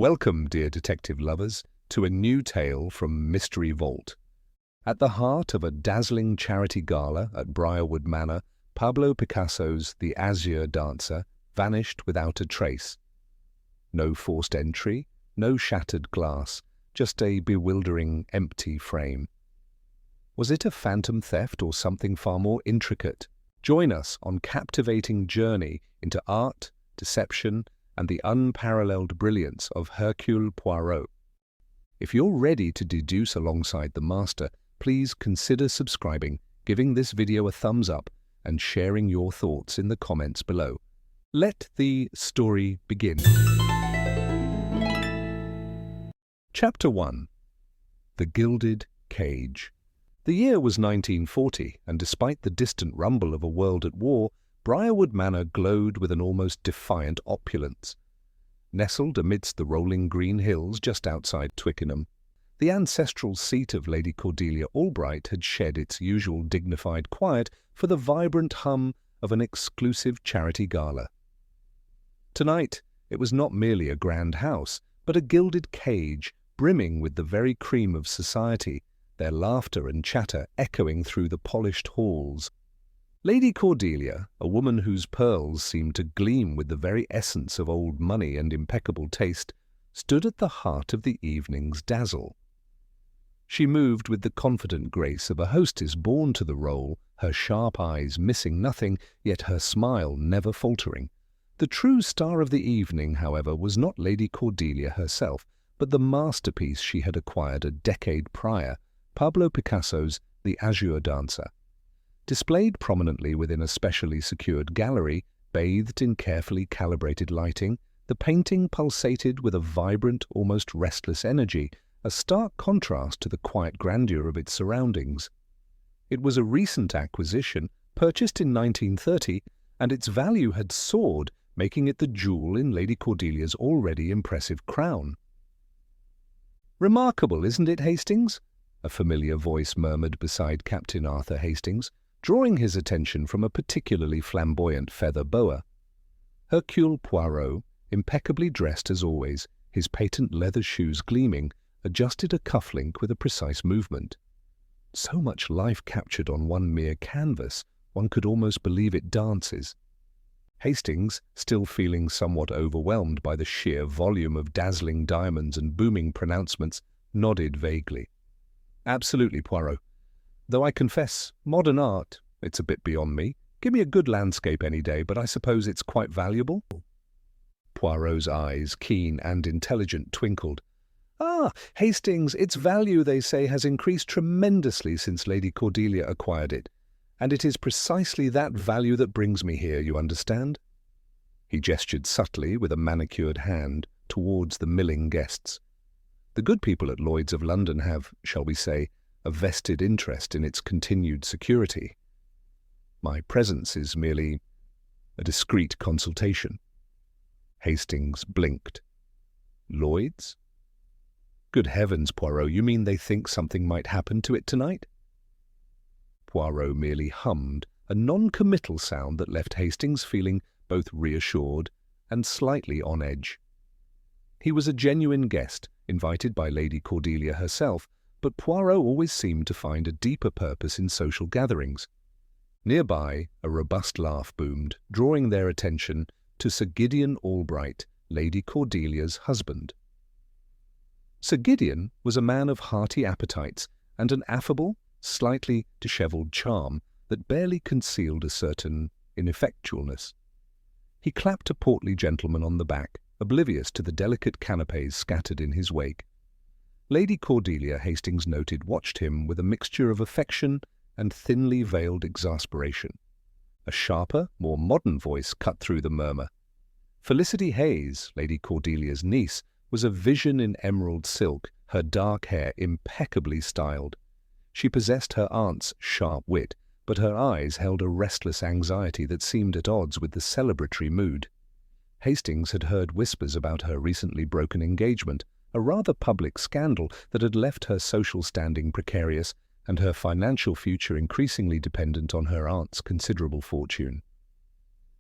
Welcome, dear detective lovers, to a new tale from Mystery Vault. At the heart of a dazzling charity gala at Briarwood Manor, Pablo Picasso's The Azure Dancer vanished without a trace. No forced entry, no shattered glass, just a bewildering, empty frame. Was it a phantom theft or something far more intricate? Join us on a captivating journey into art, deception, and the unparalleled brilliance of Hercule Poirot. If you're ready to deduce alongside the master, please consider subscribing, giving this video a thumbs up, and sharing your thoughts in the comments below. Let the story begin. Chapter 1. The Gilded Cage. The year was 1940, and despite the distant rumble of a world at war, Briarwood Manor glowed with an almost defiant opulence. Nestled amidst the rolling green hills just outside Twickenham, the ancestral seat of Lady Cordelia Albright had shed its usual dignified quiet for the vibrant hum of an exclusive charity gala. Tonight, it was not merely a grand house, but a gilded cage brimming with the very cream of society, their laughter and chatter echoing through the polished halls. Lady Cordelia, a woman whose pearls seemed to gleam with the very essence of old money and impeccable taste, stood at the heart of the evening's dazzle. She moved with the confident grace of a hostess born to the role, her sharp eyes missing nothing, yet her smile never faltering. The true star of the evening, however, was not Lady Cordelia herself, but the masterpiece she had acquired a decade prior, Pablo Picasso's The Azure Dancer. Displayed prominently within a specially secured gallery, bathed in carefully calibrated lighting, the painting pulsated with a vibrant, almost restless energy, a stark contrast to the quiet grandeur of its surroundings. It was a recent acquisition, purchased in 1930, and its value had soared, making it the jewel in Lady Cordelia's already impressive crown. "Remarkable, isn't it, Hastings?" a familiar voice murmured beside Captain Arthur Hastings, drawing his attention from a particularly flamboyant feather boa. Hercule Poirot, impeccably dressed as always, his patent leather shoes gleaming, adjusted a cufflink with a precise movement. So much life captured on one mere canvas, one could almost believe it dances. Hastings, still feeling somewhat overwhelmed by the sheer volume of dazzling diamonds and booming pronouncements, nodded vaguely. "Absolutely, Poirot. Though I confess, modern art, it's a bit beyond me. Give me a good landscape any day, but I suppose it's quite valuable?" Poirot's eyes, keen and intelligent, twinkled. "Ah, Hastings, its value, they say, has increased tremendously since Lady Cordelia acquired it. And it is precisely that value that brings me here, you understand?" He gestured subtly with a manicured hand towards the milling guests. "The good people at Lloyd's of London have, shall we say, a vested interest in its continued security. My presence is merely a discreet consultation." Hastings blinked. "Lloyd's? Good heavens, Poirot, you mean they think something might happen to it tonight?" Poirot merely hummed, a non-committal sound that left Hastings feeling both reassured and slightly on edge. He was a genuine guest, invited by Lady Cordelia herself, but Poirot always seemed to find a deeper purpose in social gatherings. Nearby, a robust laugh boomed, drawing their attention to Sir Gideon Albright, Lady Cordelia's husband. Sir Gideon was a man of hearty appetites and an affable, slightly dishevelled charm that barely concealed a certain ineffectualness. He clapped a portly gentleman on the back, oblivious to the delicate canapés scattered in his wake. Lady Cordelia, Hastings noted, watched him with a mixture of affection and thinly veiled exasperation. A sharper, more modern voice cut through the murmur. Felicity Hayes, Lady Cordelia's niece, was a vision in emerald silk, her dark hair impeccably styled. She possessed her aunt's sharp wit, but her eyes held a restless anxiety that seemed at odds with the celebratory mood. Hastings had heard whispers about her recently broken engagement, a rather public scandal that had left her social standing precarious and her financial future increasingly dependent on her aunt's considerable fortune.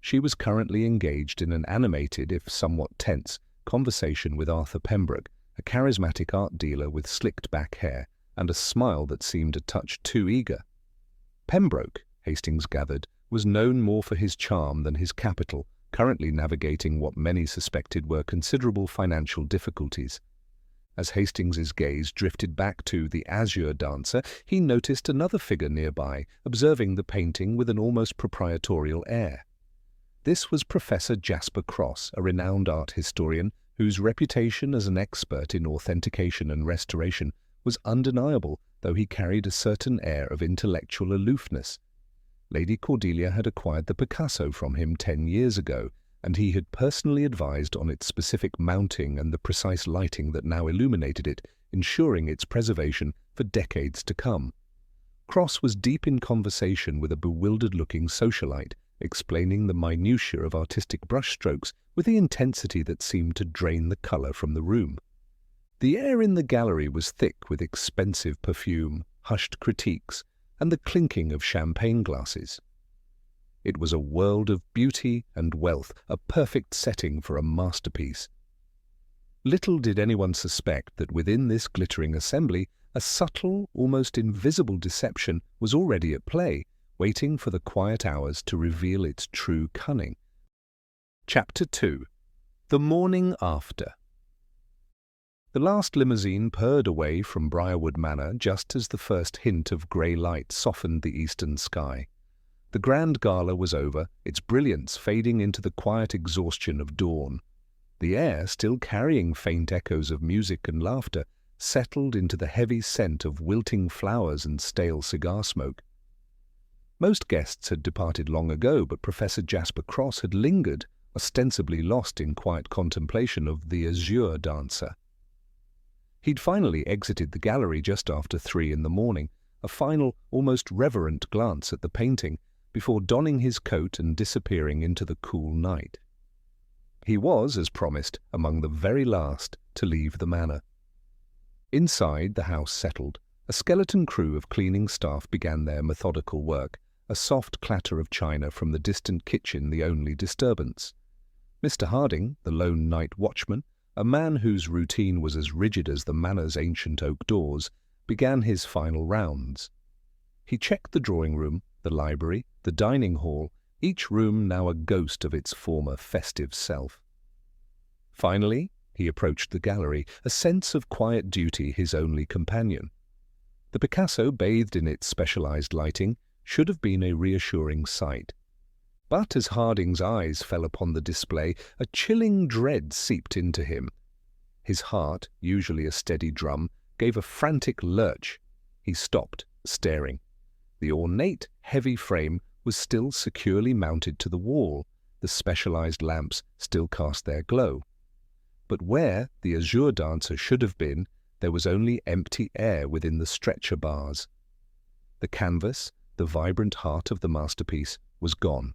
She was currently engaged in an animated, if somewhat tense, conversation with Arthur Pembroke, a charismatic art dealer with slicked back hair and a smile that seemed a touch too eager. Pembroke, Hastings gathered, was known more for his charm than his capital, currently navigating what many suspected were considerable financial difficulties. As Hastings's gaze drifted back to the Azure Dancer, he noticed another figure nearby, observing the painting with an almost proprietorial air. This was Professor Jasper Cross, a renowned art historian whose reputation as an expert in authentication and restoration was undeniable, though he carried a certain air of intellectual aloofness. Lady Cordelia had acquired the Picasso from him 10 years ago, and he had personally advised on its specific mounting and the precise lighting that now illuminated it, ensuring its preservation for decades to come. Cross was deep in conversation with a bewildered-looking socialite, explaining the minutiae of artistic brushstrokes with the intensity that seemed to drain the colour from the room. The air in the gallery was thick with expensive perfume, hushed critiques, and the clinking of champagne glasses. It was a world of beauty and wealth, a perfect setting for a masterpiece. Little did anyone suspect that within this glittering assembly, a subtle, almost invisible deception was already at play, waiting for the quiet hours to reveal its true cunning. Chapter 2. The Morning After. The last limousine purred away from Briarwood Manor just as the first hint of grey light softened the eastern sky. The grand gala was over, its brilliance fading into the quiet exhaustion of dawn. The air, still carrying faint echoes of music and laughter, settled into the heavy scent of wilting flowers and stale cigar smoke. Most guests had departed long ago, but Professor Jasper Cross had lingered, ostensibly lost in quiet contemplation of the Azure Dancer. He'd finally exited the gallery just after 3 in the morning, a final, almost reverent glance at the painting, before donning his coat and disappearing into the cool night. He was, as promised, among the very last to leave the manor. Inside, the house settled. A skeleton crew of cleaning staff began their methodical work, a soft clatter of china from the distant kitchen the only disturbance. Mr. Harding, the lone night watchman, a man whose routine was as rigid as the manor's ancient oak doors, began his final rounds. He checked the drawing room, the library, the dining hall, each room now a ghost of its former festive self. Finally, he approached the gallery, a sense of quiet duty his only companion. The Picasso, bathed in its specialized lighting, should have been a reassuring sight. But as Harding's eyes fell upon the display, a chilling dread seeped into him. His heart, usually a steady drum, gave a frantic lurch. He stopped, staring. The ornate, heavy frame was still securely mounted to the wall. The specialized lamps still cast their glow. But where the Azure Dancer should have been, there was only empty air within the stretcher bars. The canvas, the vibrant heart of the masterpiece, was gone.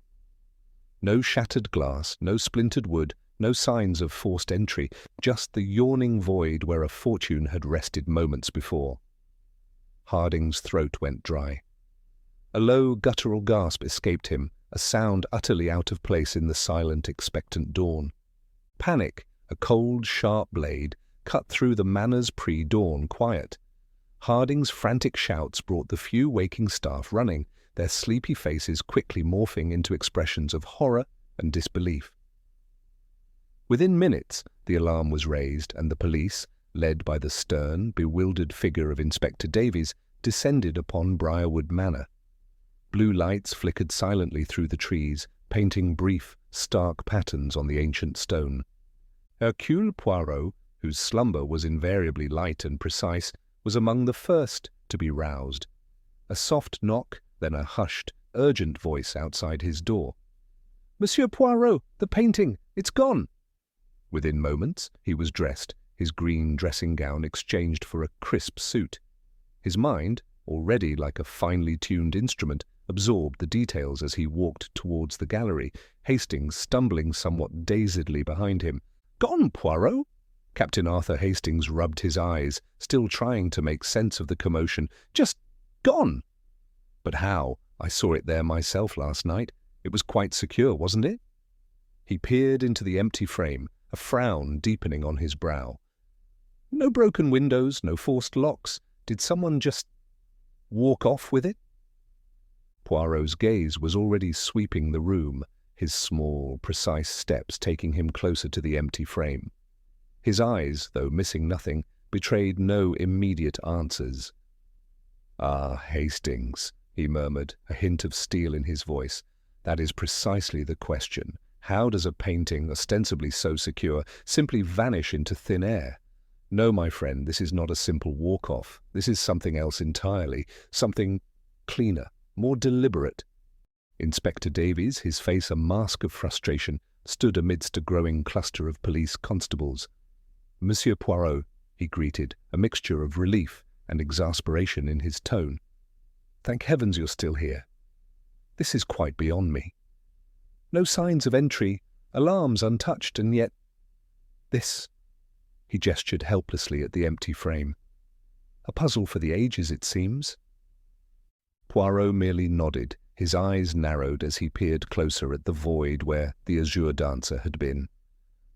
No shattered glass, no splintered wood, no signs of forced entry, just the yawning void where a fortune had rested moments before. Harding's throat went dry. A low, guttural gasp escaped him, a sound utterly out of place in the silent, expectant dawn. Panic, a cold, sharp blade, cut through the manor's pre-dawn quiet. Harding's frantic shouts brought the few waking staff running, their sleepy faces quickly morphing into expressions of horror and disbelief. Within minutes, the alarm was raised, and the police, led by the stern, bewildered figure of Inspector Davies, descended upon Briarwood Manor. Blue lights flickered silently through the trees, painting brief, stark patterns on the ancient stone. Hercule Poirot, whose slumber was invariably light and precise, was among the first to be roused. A soft knock, then a hushed, urgent voice outside his door. "Monsieur Poirot, the painting! It's gone!" Within moments, he was dressed, his green dressing gown exchanged for a crisp suit. His mind, already like a finely tuned instrument, absorbed the details as he walked towards the gallery, Hastings stumbling somewhat dazedly behind him. "Gone, Poirot?" Captain Arthur Hastings rubbed his eyes, still trying to make sense of the commotion. "Just gone." "But how? I saw it there myself last night. It was quite secure, wasn't it?" He peered into the empty frame, a frown deepening on his brow. No broken windows, no forced locks. Did someone just walk off with it? Poirot's gaze was already sweeping the room, his small, precise steps taking him closer to the empty frame. His eyes, though missing nothing, betrayed no immediate answers. "Ah, Hastings," he murmured, a hint of steel in his voice. "That is precisely the question. How does a painting, ostensibly so secure, simply vanish into thin air? No, my friend, this is not a simple walk-off. This is something else entirely, something cleaner, more deliberate." Inspector Davies, his face a mask of frustration, stood amidst a growing cluster of police constables. "Monsieur Poirot," he greeted, a mixture of relief and exasperation in his tone. "Thank heavens you're still here. This is quite beyond me. No signs of entry, alarms untouched, and yet this." He gestured helplessly at the empty frame. "A puzzle for the ages, it seems." Poirot merely nodded, his eyes narrowed as he peered closer at the void where the Azure Dancer had been.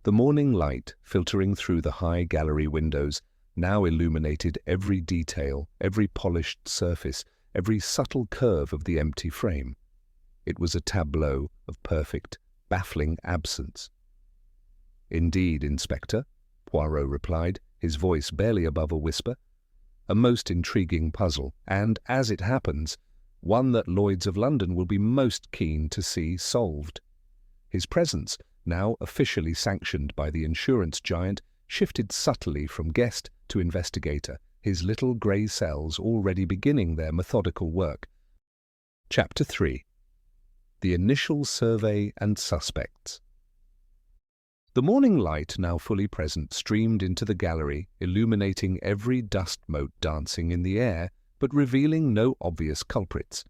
The morning light, filtering through the high gallery windows, now illuminated every detail, every polished surface, every subtle curve of the empty frame. It was a tableau of perfect, baffling absence. "Indeed, Inspector," Poirot replied, his voice barely above a whisper. "A most intriguing puzzle, and, as it happens, one that Lloyd's of London will be most keen to see solved." His presence, now officially sanctioned by the insurance giant, shifted subtly from guest to investigator, his little grey cells already beginning their methodical work. Chapter 3. The Initial Survey and Suspects. The morning light, now fully present, streamed into the gallery, illuminating every dust mote dancing in the air, but revealing no obvious culprits.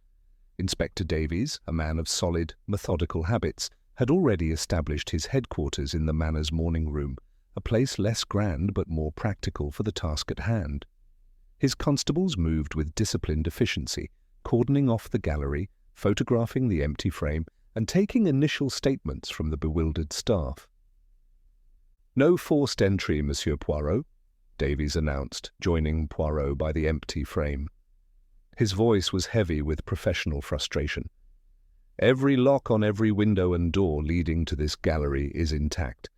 Inspector Davies, a man of solid, methodical habits, had already established his headquarters in the Manor's morning room, a place less grand but more practical for the task at hand. His constables moved with disciplined efficiency, cordoning off the gallery, photographing the empty frame, and taking initial statements from the bewildered staff. "No forced entry, Monsieur Poirot," Davies announced, joining Poirot by the empty frame. His voice was heavy with professional frustration. "Every lock on every window and door leading to this gallery is intact.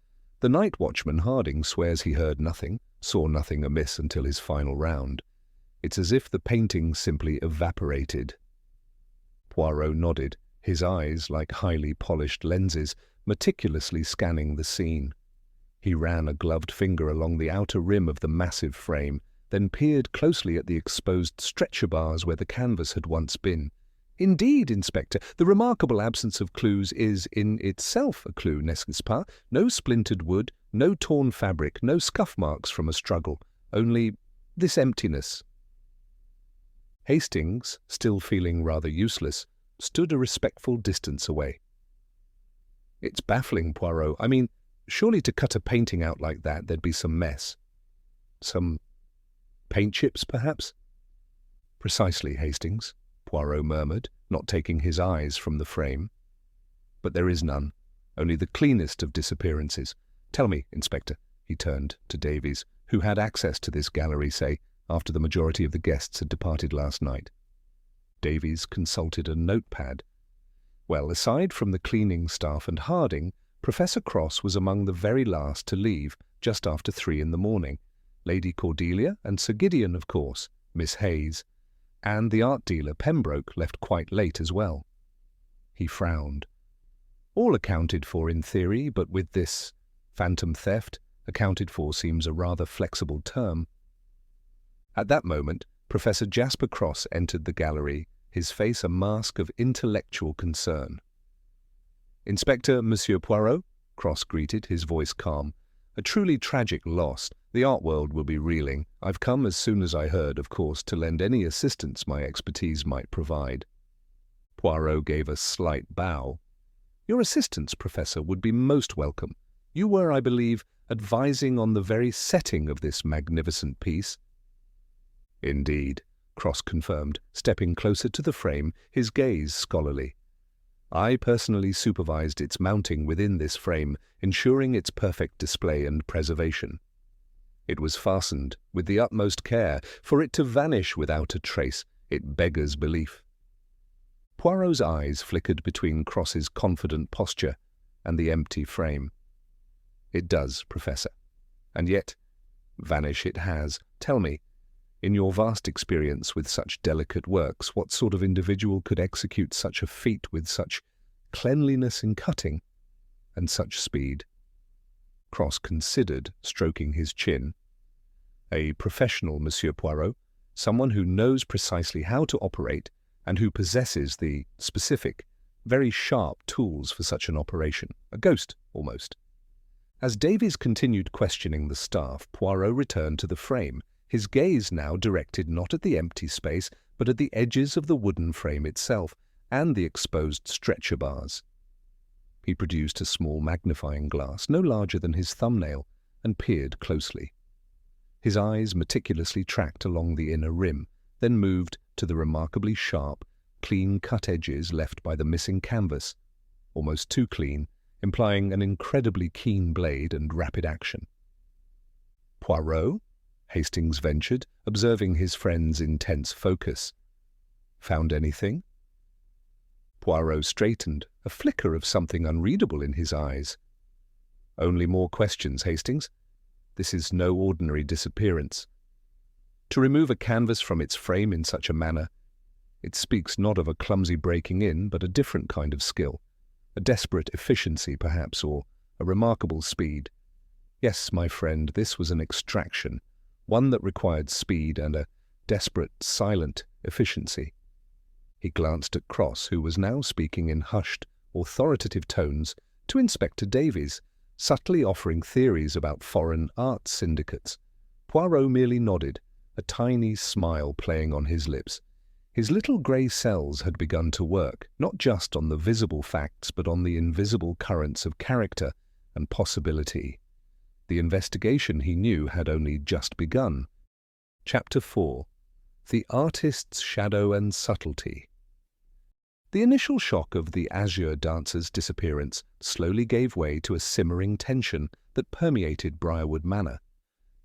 The night watchman Harding swears he heard nothing, saw nothing amiss until his final round. It's as if the painting simply evaporated." Poirot nodded, his eyes, like highly polished lenses, meticulously scanning the scene. He ran a gloved finger along the outer rim of the massive frame, then peered closely at the exposed stretcher bars where the canvas had once been. "Indeed, Inspector, the remarkable absence of clues is in itself a clue, n'est-ce pas? No splintered wood, no torn fabric, no scuff marks from a struggle, only this emptiness." Hastings, still feeling rather useless, stood a respectful distance away. "It's baffling, Poirot. I mean, surely to cut a painting out like that, there'd be some mess. Some paint chips, perhaps?" "Precisely, Hastings," Poirot murmured, not taking his eyes from the frame. "But there is none, only the cleanest of disappearances. Tell me, Inspector," he turned to Davies, who had access to this gallery, say, after the majority of the guests had departed last night. Davies consulted a notepad. Well, aside from the cleaning staff and Harding, Professor Cross was among the very last to leave, just after 3 in the morning. Lady Cordelia and Sir Gideon, of course, Miss Hayes, and the art dealer Pembroke left quite late as well. He frowned. All accounted for in theory, but with this phantom theft, accounted for seems a rather flexible term. At that moment, Professor Jasper Cross entered the gallery, his face a mask of intellectual concern. "Inspector, Monsieur Poirot," Cross greeted, his voice calm. "A truly tragic loss. The art world will be reeling. I've come as soon as I heard, of course, to lend any assistance my expertise might provide." Poirot gave a slight bow. "Your assistance, Professor, would be most welcome. You were, I believe, advising on the very setting of this magnificent piece." "Indeed," Cross confirmed, stepping closer to the frame, his gaze scholarly. I personally supervised its mounting within this frame, ensuring its perfect display and preservation. It was fastened with the utmost care. For it to vanish without a trace, it beggars belief. Poirot's eyes flickered between Cross's confident posture and the empty frame. It does, Professor. And yet, vanish it has. Tell me, in your vast experience with such delicate works, what sort of individual could execute such a feat with such cleanliness in cutting and such speed? Cross considered, stroking his chin. A professional, Monsieur Poirot, someone who knows precisely how to operate and who possesses the specific, very sharp tools for such an operation. A ghost, almost. As Davies continued questioning the staff, Poirot returned to the frame, his gaze now directed not at the empty space, but at the edges of the wooden frame itself and the exposed stretcher bars. He produced a small magnifying glass, no larger than his thumbnail, and peered closely. His eyes meticulously tracked along the inner rim, then moved to the remarkably sharp, clean-cut edges left by the missing canvas, almost too clean, implying an incredibly keen blade and rapid action. Poirot? Hastings ventured, observing his friend's intense focus. Found anything? Poirot straightened, a flicker of something unreadable in his eyes. Only more questions, Hastings. This is no ordinary disappearance. To remove a canvas from its frame in such a manner, it speaks not of a clumsy breaking in, but a different kind of skill. A desperate efficiency, perhaps, or a remarkable speed. Yes, my friend, this was an extraction, one that required speed and a desperate, silent efficiency. He glanced at Cross, who was now speaking in hushed, authoritative tones to Inspector Davies, subtly offering theories about foreign art syndicates. Poirot merely nodded, a tiny smile playing on his lips. His little grey cells had begun to work, not just on the visible facts, but on the invisible currents of character and possibility. The investigation, he knew, had only just begun. Chapter 4. The Artist's Shadow and Subtlety. The initial shock of the Azure Dancer's disappearance slowly gave way to a simmering tension that permeated Briarwood Manor.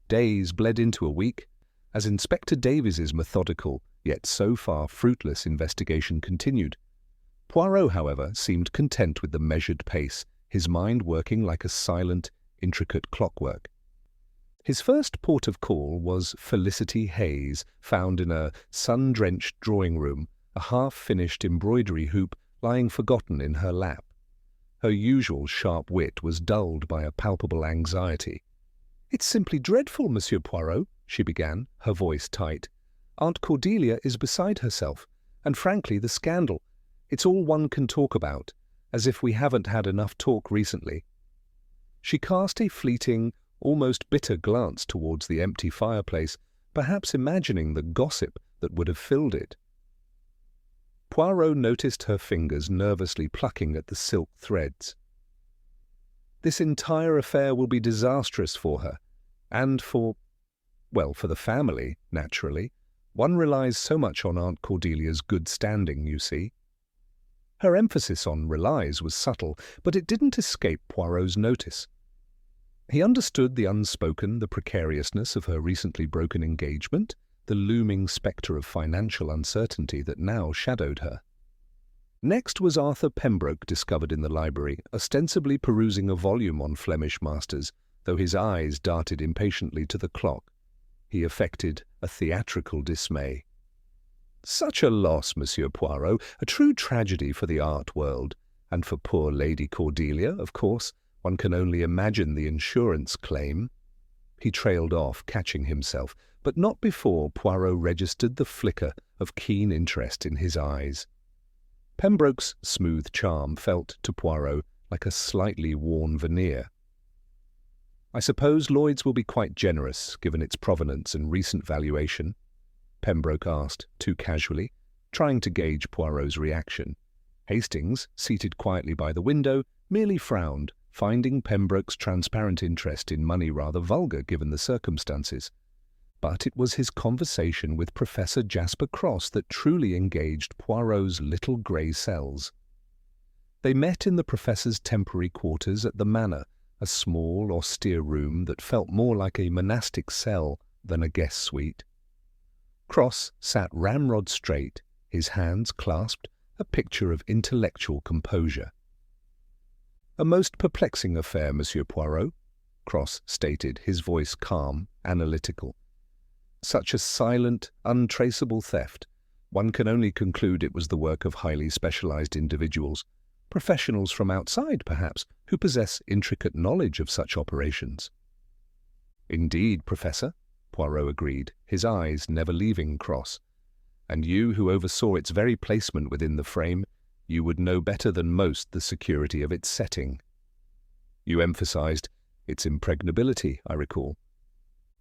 Days bled into a week, as Inspector Davies's methodical, yet so far fruitless investigation continued. Poirot, however, seemed content with the measured pace, his mind working like a silent, intricate clockwork. His first port of call was Felicity Hayes, found in a sun-drenched drawing-room, a half-finished embroidery hoop lying forgotten in her lap. Her usual sharp wit was dulled by a palpable anxiety. "It's simply dreadful, Monsieur Poirot," she began, her voice tight. "Aunt Cordelia is beside herself, and frankly, the scandal, it's all one can talk about, as if we haven't had enough talk recently." She cast a fleeting, almost bitter glance towards the empty fireplace, perhaps imagining the gossip that would have filled it. Poirot noticed her fingers nervously plucking at the silk threads. "This entire affair will be disastrous for her, and for the family, naturally. One relies so much on Aunt Cordelia's good standing, you see." Her emphasis on relies was subtle, but it didn't escape Poirot's notice. He understood the unspoken, the precariousness of her recently broken engagement, the looming spectre of financial uncertainty that now shadowed her. Next was Arthur Pembroke, discovered in the library, ostensibly perusing a volume on Flemish masters, though his eyes darted impatiently to the clock. He affected a theatrical dismay. "Such a loss, Monsieur Poirot, a true tragedy for the art world, and for poor Lady Cordelia, of course. One can only imagine the insurance claim." He trailed off, catching himself, but not before Poirot registered the flicker of keen interest in his eyes. Pembroke's smooth charm felt to Poirot like a slightly worn veneer. "I suppose Lloyd's will be quite generous, given its provenance and recent valuation?" Pembroke asked, too casually, trying to gauge Poirot's reaction. Hastings, seated quietly by the window, merely frowned, finding Pembroke's transparent interest in money rather vulgar given the circumstances. But it was his conversation with Professor Jasper Cross that truly engaged Poirot's little grey cells. They met in the professor's temporary quarters at the manor, a small, austere room that felt more like a monastic cell than a guest suite. Cross sat ramrod straight, his hands clasped, a picture of intellectual composure. "A most perplexing affair, Monsieur Poirot," Cross stated, his voice calm, analytical. "Such a silent, untraceable theft. One can only conclude it was the work of highly specialized individuals, professionals from outside, perhaps, who possess intricate knowledge of such operations." "Indeed, Professor," Poirot agreed, his eyes never leaving Cross. "And you, who oversaw its very placement within the frame, you would know better than most the security of its setting. You emphasized its impregnability, I recall."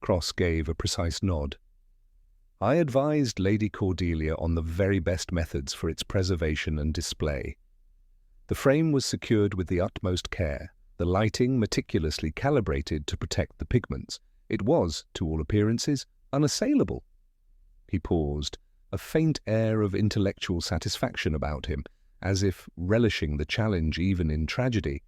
Cross gave a precise nod. "I advised Lady Cordelia on the very best methods for its preservation and display. The frame was secured with the utmost care, the lighting meticulously calibrated to protect the pigments. It was, to all appearances, unassailable." He paused, a faint air of intellectual satisfaction about him, as if relishing the challenge even in tragedy.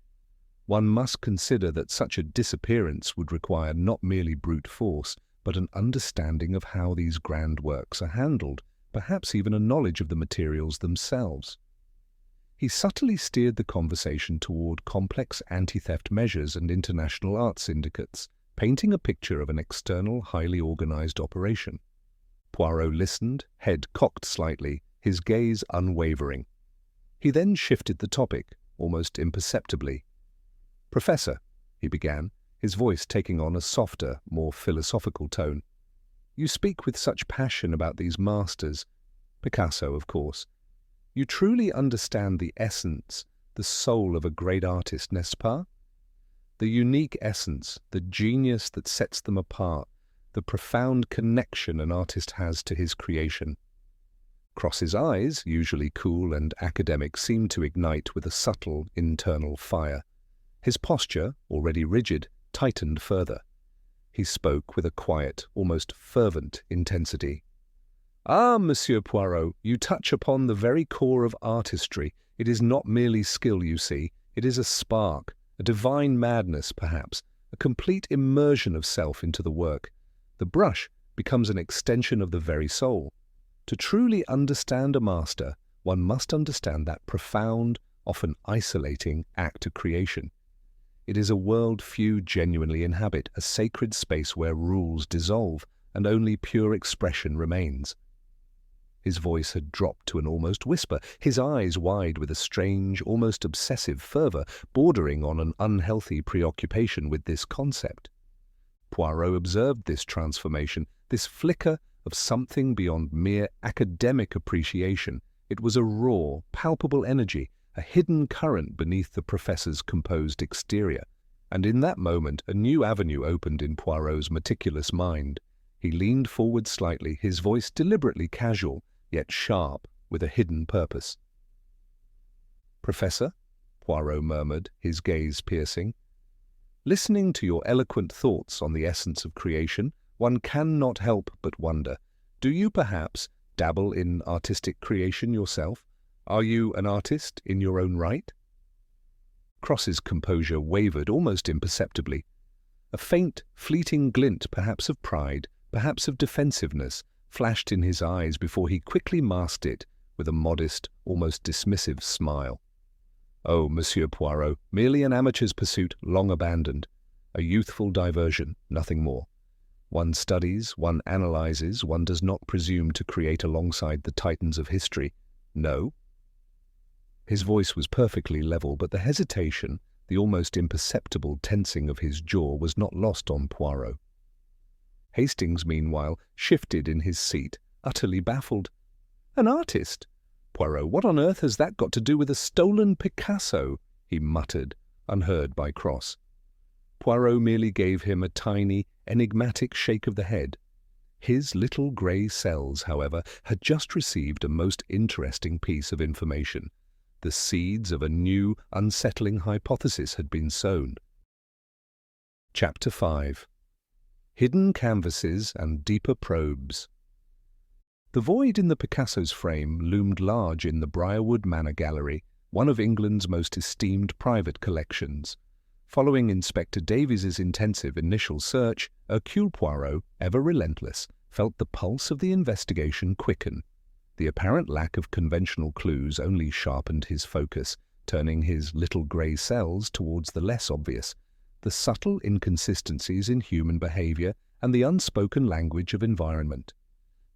One must consider that such a disappearance would require not merely brute force, but an understanding of how these grand works are handled, perhaps even a knowledge of the materials themselves. He subtly steered the conversation toward complex anti-theft measures and international art syndicates, painting a picture of an external, highly organized operation. Poirot listened, head cocked slightly, his gaze unwavering. He then shifted the topic, almost imperceptibly. "Professor," he began, his voice taking on a softer, more philosophical tone, "you speak with such passion about these masters, Picasso, of course. You truly understand the essence, the soul of a great artist, n'est-ce pas? The unique essence, the genius that sets them apart, the profound connection an artist has to his creation." Cross's eyes, usually cool and academic, seemed to ignite with a subtle internal fire. His posture, already rigid, tightened further. He spoke with a quiet, almost fervent intensity. "Ah, Monsieur Poirot, you touch upon the very core of artistry. It is not merely skill, you see. It is a spark, a divine madness, perhaps, a complete immersion of self into the work. The brush becomes an extension of the very soul. To truly understand a master, one must understand that profound, often isolating act of creation. It is a world few genuinely inhabit, a sacred space where rules dissolve and only pure expression remains." His voice had dropped to an almost whisper, his eyes wide with a strange, almost obsessive fervor, bordering on an unhealthy preoccupation with this concept. Poirot observed this transformation, this flicker of something beyond mere academic appreciation. It was a raw, palpable energy, a hidden current beneath the professor's composed exterior, and in that moment a new avenue opened in Poirot's meticulous mind. He leaned forward slightly, his voice deliberately casual, yet sharp, with a hidden purpose. "Professor," Poirot murmured, his gaze piercing, "listening to your eloquent thoughts on the essence of creation, one cannot help but wonder, do you perhaps dabble in artistic creation yourself? Are you an artist in your own right?" Cross's composure wavered almost imperceptibly. A faint, fleeting glint, perhaps of pride, perhaps of defensiveness, flashed in his eyes before he quickly masked it with a modest, almost dismissive smile. "Oh, Monsieur Poirot, merely an amateur's pursuit long abandoned. A youthful diversion, nothing more. One studies, one analyzes, one does not presume to create alongside the titans of history. No." His voice was perfectly level, but the hesitation, the almost imperceptible tensing of his jaw was not lost on Poirot. Hastings, meanwhile, shifted in his seat, utterly baffled. "An artist? Poirot, what on earth has that got to do with a stolen Picasso?" he muttered, unheard by Cross. Poirot merely gave him a tiny, enigmatic shake of the head. His little grey cells, however, had just received a most interesting piece of information. The seeds of a new, unsettling hypothesis had been sown. Chapter 5. Hidden Canvases and Deeper Probes. The void in the Picasso's frame loomed large in the Briarwood Manor gallery, one of England's most esteemed private collections. Following Inspector Davies's intensive initial search, Hercule Poirot, ever relentless, felt the pulse of the investigation quicken. The apparent lack of conventional clues only sharpened his focus, turning his little grey cells towards the less obvious, the subtle inconsistencies in human behaviour and the unspoken language of environment.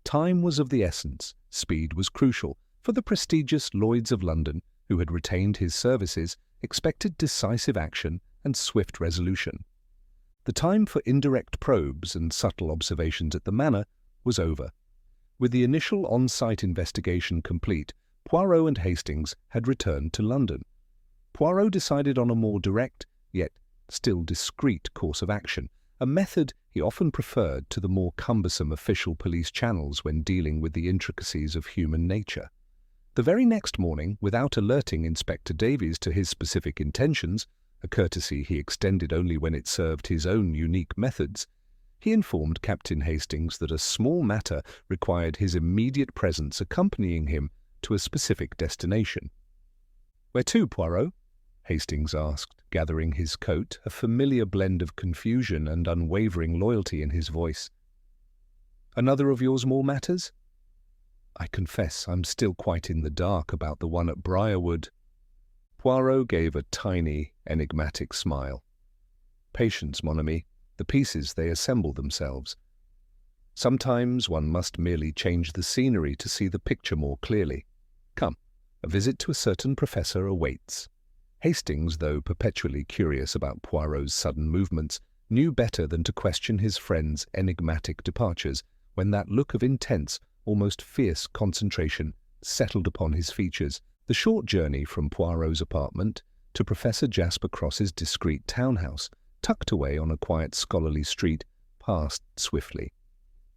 Time was of the essence, speed was crucial, for the prestigious Lloyds of London, who had retained his services, expected decisive action and swift resolution. The time for indirect probes and subtle observations at the manor was over. With the initial on-site investigation complete, Poirot and Hastings had returned to London. Poirot decided on a more direct, yet still discreet course of action, a method he often preferred to the more cumbersome official police channels when dealing with the intricacies of human nature. The very next morning, without alerting Inspector Davies to his specific intentions, a courtesy he extended only when it served his own unique methods, he informed Captain Hastings that a small matter required his immediate presence accompanying him to a specific destination. "Where to, Poirot?" Hastings asked, gathering his coat, a familiar blend of confusion and unwavering loyalty in his voice. "Another of your small matters?" "I confess I'm still quite in the dark about the one at Briarwood." Poirot gave a tiny, enigmatic smile. "Patience, mon ami. The pieces, they assemble themselves. Sometimes one must merely change the scenery to see the picture more clearly. Come, a visit to a certain professor awaits." Hastings, though perpetually curious about Poirot's sudden movements, knew better than to question his friend's enigmatic departures when that look of intense, almost fierce concentration settled upon his features. The short journey from Poirot's apartment to Professor Jasper Cross's discreet townhouse, tucked away on a quiet scholarly street, passed swiftly.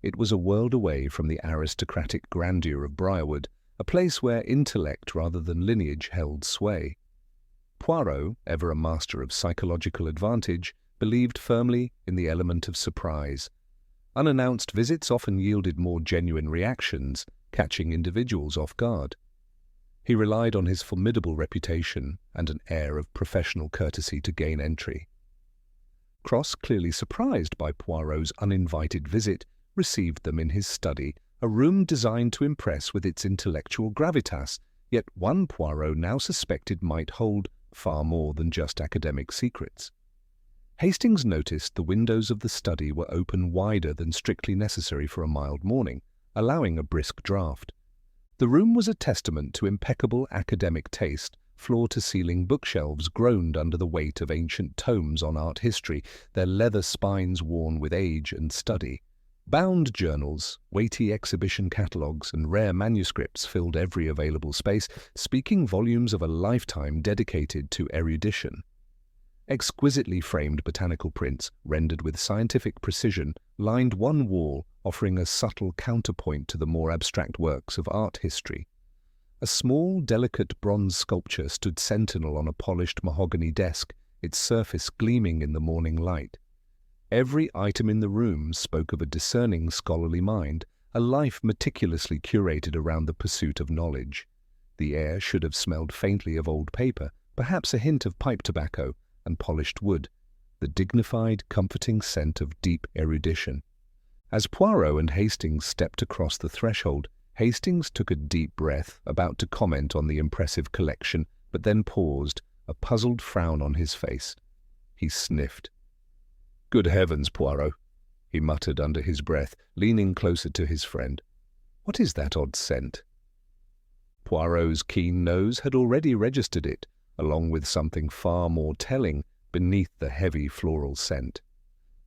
It was a world away from the aristocratic grandeur of Briarwood, a place where intellect rather than lineage held sway. Poirot, ever a master of psychological advantage, believed firmly in the element of surprise. Unannounced visits often yielded more genuine reactions, catching individuals off guard. He relied on his formidable reputation and an air of professional courtesy to gain entry. Cross, clearly surprised by Poirot's uninvited visit, received them in his study, a room designed to impress with its intellectual gravitas, yet one Poirot now suspected might hold far more than just academic secrets. Hastings noticed the windows of the study were open wider than strictly necessary for a mild morning, allowing a brisk draught. The room was a testament to impeccable academic taste. Floor-to-ceiling bookshelves groaned under the weight of ancient tomes on art history, their leather spines worn with age and study. Bound journals, weighty exhibition catalogues, and rare manuscripts filled every available space, speaking volumes of a lifetime dedicated to erudition. Exquisitely framed botanical prints, rendered with scientific precision, lined one wall, offering a subtle counterpoint to the more abstract works of art history. A small, delicate bronze sculpture stood sentinel on a polished mahogany desk, its surface gleaming in the morning light. Every item in the room spoke of a discerning scholarly mind, a life meticulously curated around the pursuit of knowledge. The air should have smelled faintly of old paper, perhaps a hint of pipe tobacco, and polished wood, the dignified, comforting scent of deep erudition. As Poirot and Hastings stepped across the threshold, Hastings took a deep breath, about to comment on the impressive collection, but then paused, a puzzled frown on his face. He sniffed. "Good heavens, Poirot," he muttered under his breath, leaning closer to his friend. "What is that odd scent?" Poirot's keen nose had already registered it, along with something far more telling beneath the heavy floral scent.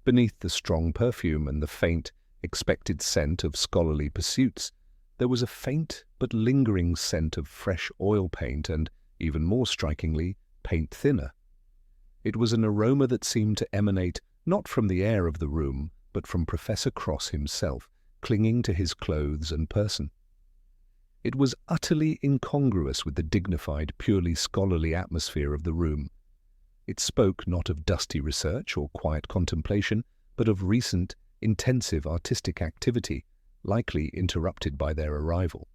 Beneath the strong perfume and the faint, expected scent of scholarly pursuits, there was a faint but lingering scent of fresh oil paint and, even more strikingly, paint thinner. It was an aroma that seemed to emanate not from the air of the room, but from Professor Cross himself, clinging to his clothes and person. It was utterly incongruous with the dignified, purely scholarly atmosphere of the room. It spoke not of dusty research or quiet contemplation, but of recent, intensive artistic activity, likely interrupted by their arrival.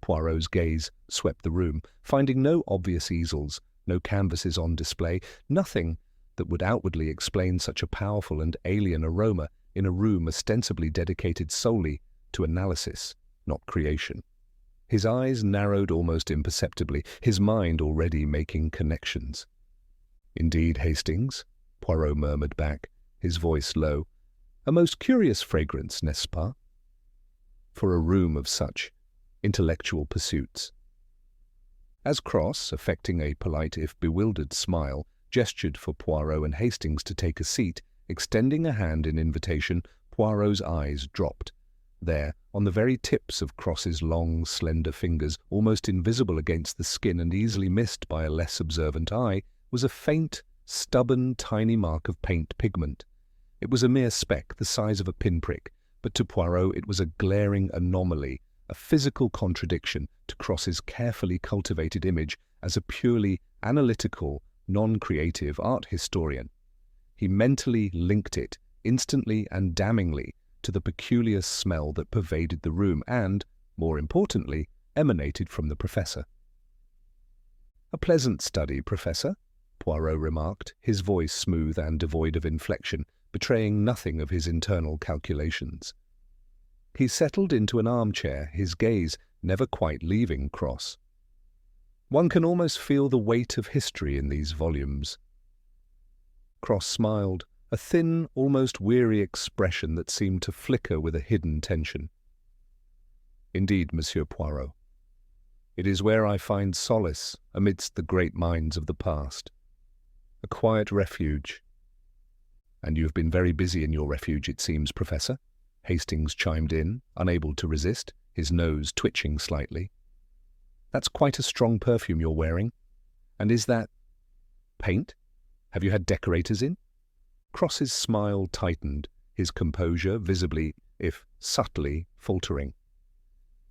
Poirot's gaze swept the room, finding no obvious easels, no canvases on display, nothing that would outwardly explain such a powerful and alien aroma in a room ostensibly dedicated solely to analysis, not creation. His eyes narrowed almost imperceptibly, his mind already making connections. "Indeed, Hastings," Poirot murmured back, his voice low. "A most curious fragrance, n'est-ce pas? For a room of such intellectual pursuits." As Cross, affecting a polite if bewildered smile, gestured for Poirot and Hastings to take a seat, extending a hand in invitation, Poirot's eyes dropped. There, on the very tips of Cross's long, slender fingers, almost invisible against the skin and easily missed by a less observant eye, was a faint, stubborn, tiny mark of paint pigment. It was a mere speck, the size of a pinprick, but to Poirot it was a glaring anomaly, a physical contradiction to Cross's carefully cultivated image as a purely analytical, non-creative art historian. He mentally linked it, instantly and damningly, to the peculiar smell that pervaded the room and, more importantly, emanated from the professor. "A pleasant study, Professor," Poirot remarked, his voice smooth and devoid of inflection, betraying nothing of his internal calculations. He settled into an armchair, his gaze never quite leaving Cross. "One can almost feel the weight of history in these volumes." Cross smiled, a thin, almost weary expression that seemed to flicker with a hidden tension. "Indeed, Monsieur Poirot. It is where I find solace amidst the great minds of the past. A quiet refuge." "And you have been very busy in your refuge, it seems, Professor," Hastings chimed in, unable to resist, his nose twitching slightly. "That's quite a strong perfume you're wearing. And is that paint? Have you had decorators in?" Cross's smile tightened, his composure visibly, if subtly, faltering.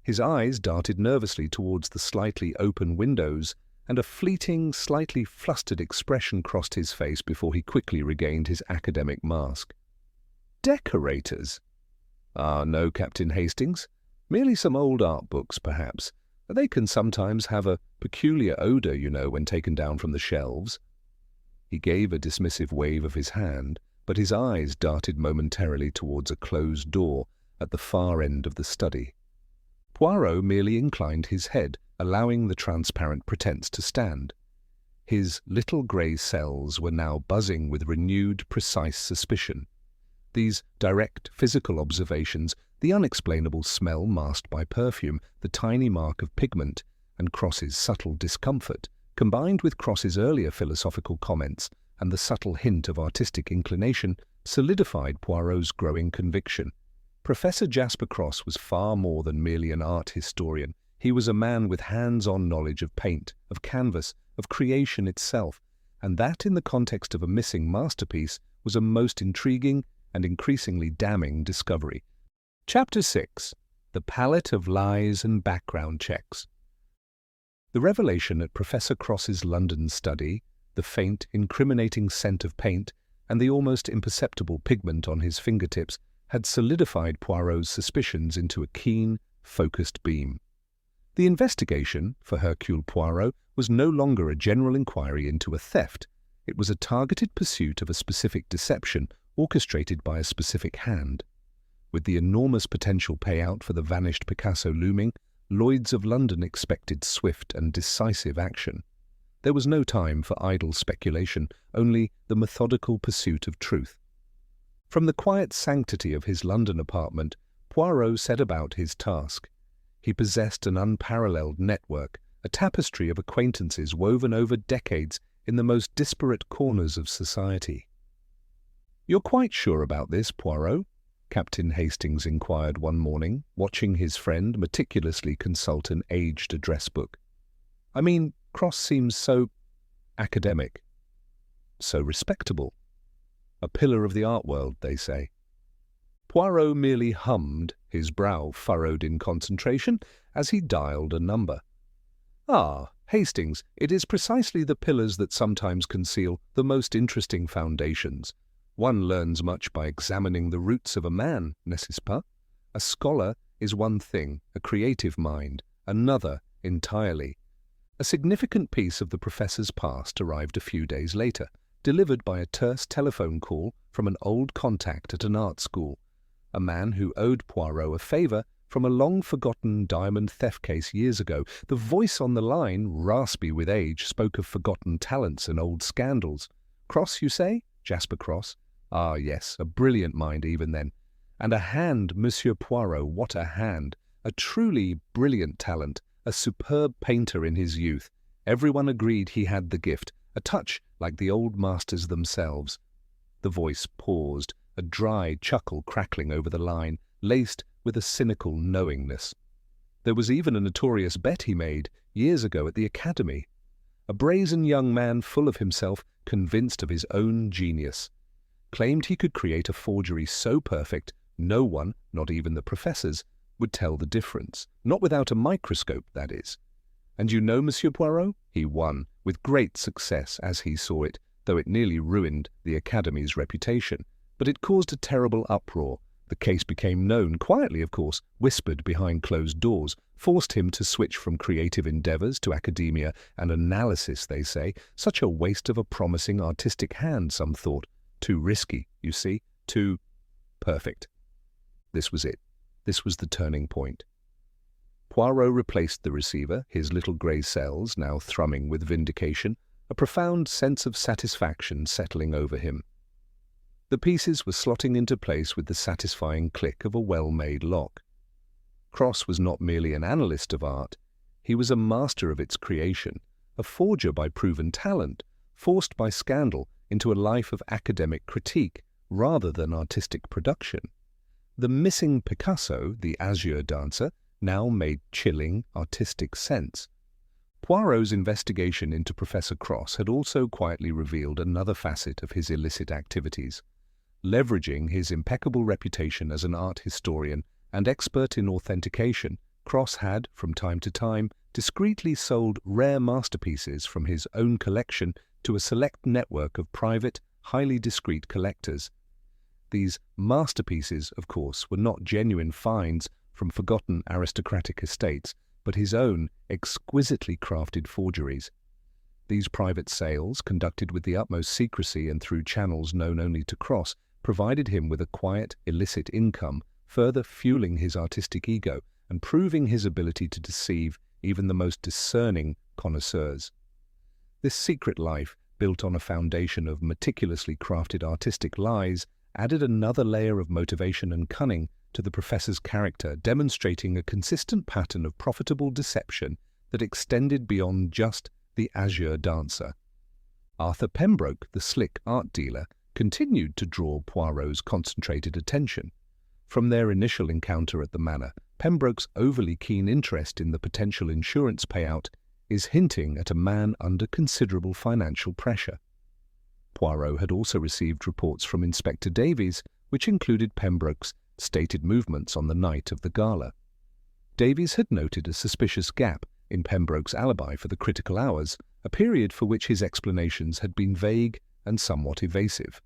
His eyes darted nervously towards the slightly open windows, and a fleeting, slightly flustered expression crossed his face before he quickly regained his academic mask. "Decorators? Ah, no, Captain Hastings. Merely some old art books, perhaps. They can sometimes have a peculiar odor, you know, when taken down from the shelves." He gave a dismissive wave of his hand, but his eyes darted momentarily towards a closed door at the far end of the study. Poirot merely inclined his head, allowing the transparent pretense to stand. His little grey cells were now buzzing with renewed, precise suspicion. These direct physical observations, the unexplainable smell masked by perfume, the tiny mark of pigment, and Cross's subtle discomfort, combined with Cross's earlier philosophical comments and the subtle hint of artistic inclination, solidified Poirot's growing conviction. Professor Jasper Cross was far more than merely an art historian. He was a man with hands-on knowledge of paint, of canvas, of creation itself, and that in the context of a missing masterpiece was a most intriguing and increasingly damning discovery. Chapter 6. The Palette of Lies and Background Checks. The revelation at Professor Cross's London study, the faint, incriminating scent of paint, and the almost imperceptible pigment on his fingertips had solidified Poirot's suspicions into a keen, focused beam. The investigation, for Hercule Poirot, was no longer a general inquiry into a theft. It was a targeted pursuit of a specific deception orchestrated by a specific hand. With the enormous potential payout for the vanished Picasso looming, Lloyd's of London expected swift and decisive action. There was no time for idle speculation, only the methodical pursuit of truth. From the quiet sanctity of his London apartment, Poirot set about his task. He possessed an unparalleled network, a tapestry of acquaintances woven over decades in the most disparate corners of society. "You're quite sure about this, Poirot?" Captain Hastings inquired one morning, watching his friend meticulously consult an aged address book. "I mean, Cross seems so academic, so respectable. A pillar of the art world, they say." Poirot merely hummed, his brow furrowed in concentration, as he dialed a number. "Ah, Hastings, it is precisely the pillars that sometimes conceal the most interesting foundations. One learns much by examining the roots of a man, n'est-ce pas? A scholar is one thing, a creative mind, another entirely. A significant piece of the professor's past arrived a few days later, delivered by a terse telephone call from an old contact at an art school, a man who owed Poirot a favor from a long-forgotten diamond theft case years ago. The voice on the line, raspy with age, spoke of forgotten talents and old scandals. Cross, you say? Jasper Cross? Ah, yes, a brilliant mind even then. And a hand, Monsieur Poirot, what a hand! A truly brilliant talent, a superb painter in his youth. Everyone agreed he had the gift, a touch like the old masters themselves. The voice paused, a dry chuckle crackling over the line, laced with a cynical knowingness. There was even a notorious bet he made years ago at the Academy. A brazen young man full of himself, convinced of his own genius, claimed he could create a forgery so perfect no one, not even the professors, would tell the difference. Not without a microscope, that is. And you know, Monsieur Poirot? He won, with great success as he saw it, though it nearly ruined the Academy's reputation. But it caused a terrible uproar. The case became known, quietly of course, whispered behind closed doors, forced him to switch from creative endeavors to academia and analysis, they say. Such a waste of a promising artistic hand, some thought. Too risky, you see, too perfect. This was it. This was the turning point. Poirot replaced the receiver, his little grey cells now thrumming with vindication, a profound sense of satisfaction settling over him. The pieces were slotting into place with the satisfying click of a well-made lock. Cross was not merely an analyst of art, he was a master of its creation, a forger by proven talent, forced by scandal into a life of academic critique rather than artistic production. The missing Picasso, the Azure Dancer, now made chilling, artistic sense. Poirot's investigation into Professor Cross had also quietly revealed another facet of his illicit activities. Leveraging his impeccable reputation as an art historian and expert in authentication, Cross had, from time to time, discreetly sold rare masterpieces from his own collection to a select network of private, highly discreet collectors. These masterpieces, of course, were not genuine finds from forgotten aristocratic estates, but his own exquisitely crafted forgeries. These private sales, conducted with the utmost secrecy and through channels known only to Cross, provided him with a quiet, illicit income, further fueling his artistic ego and proving his ability to deceive even the most discerning connoisseurs. This secret life, built on a foundation of meticulously crafted artistic lies, added another layer of motivation and cunning to the professor's character, demonstrating a consistent pattern of profitable deception that extended beyond just the Azure Dancer. Arthur Pembroke, the slick art dealer, continued to draw Poirot's concentrated attention. From their initial encounter at the manor, Pembroke's overly keen interest in the potential insurance payout is hinting at a man under considerable financial pressure. Poirot had also received reports from Inspector Davies, which included Pembroke's stated movements on the night of the gala. Davies had noted a suspicious gap in Pembroke's alibi for the critical hours, a period for which his explanations had been vague and somewhat evasive.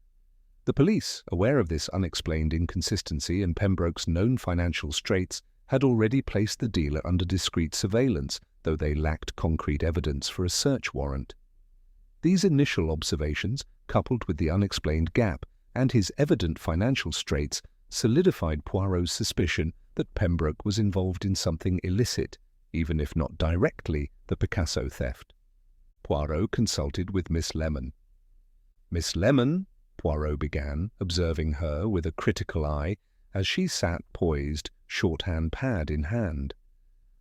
The police, aware of this unexplained inconsistency and Pembroke's known financial straits, had already placed the dealer under discreet surveillance, though they lacked concrete evidence for a search warrant. These initial observations, coupled with the unexplained gap and his evident financial straits, solidified Poirot's suspicion that Pembroke was involved in something illicit, even if not directly the Picasso theft. Poirot consulted with Miss Lemon. "Miss Lemon," Poirot began, observing her with a critical eye as she sat poised, shorthand pad in hand.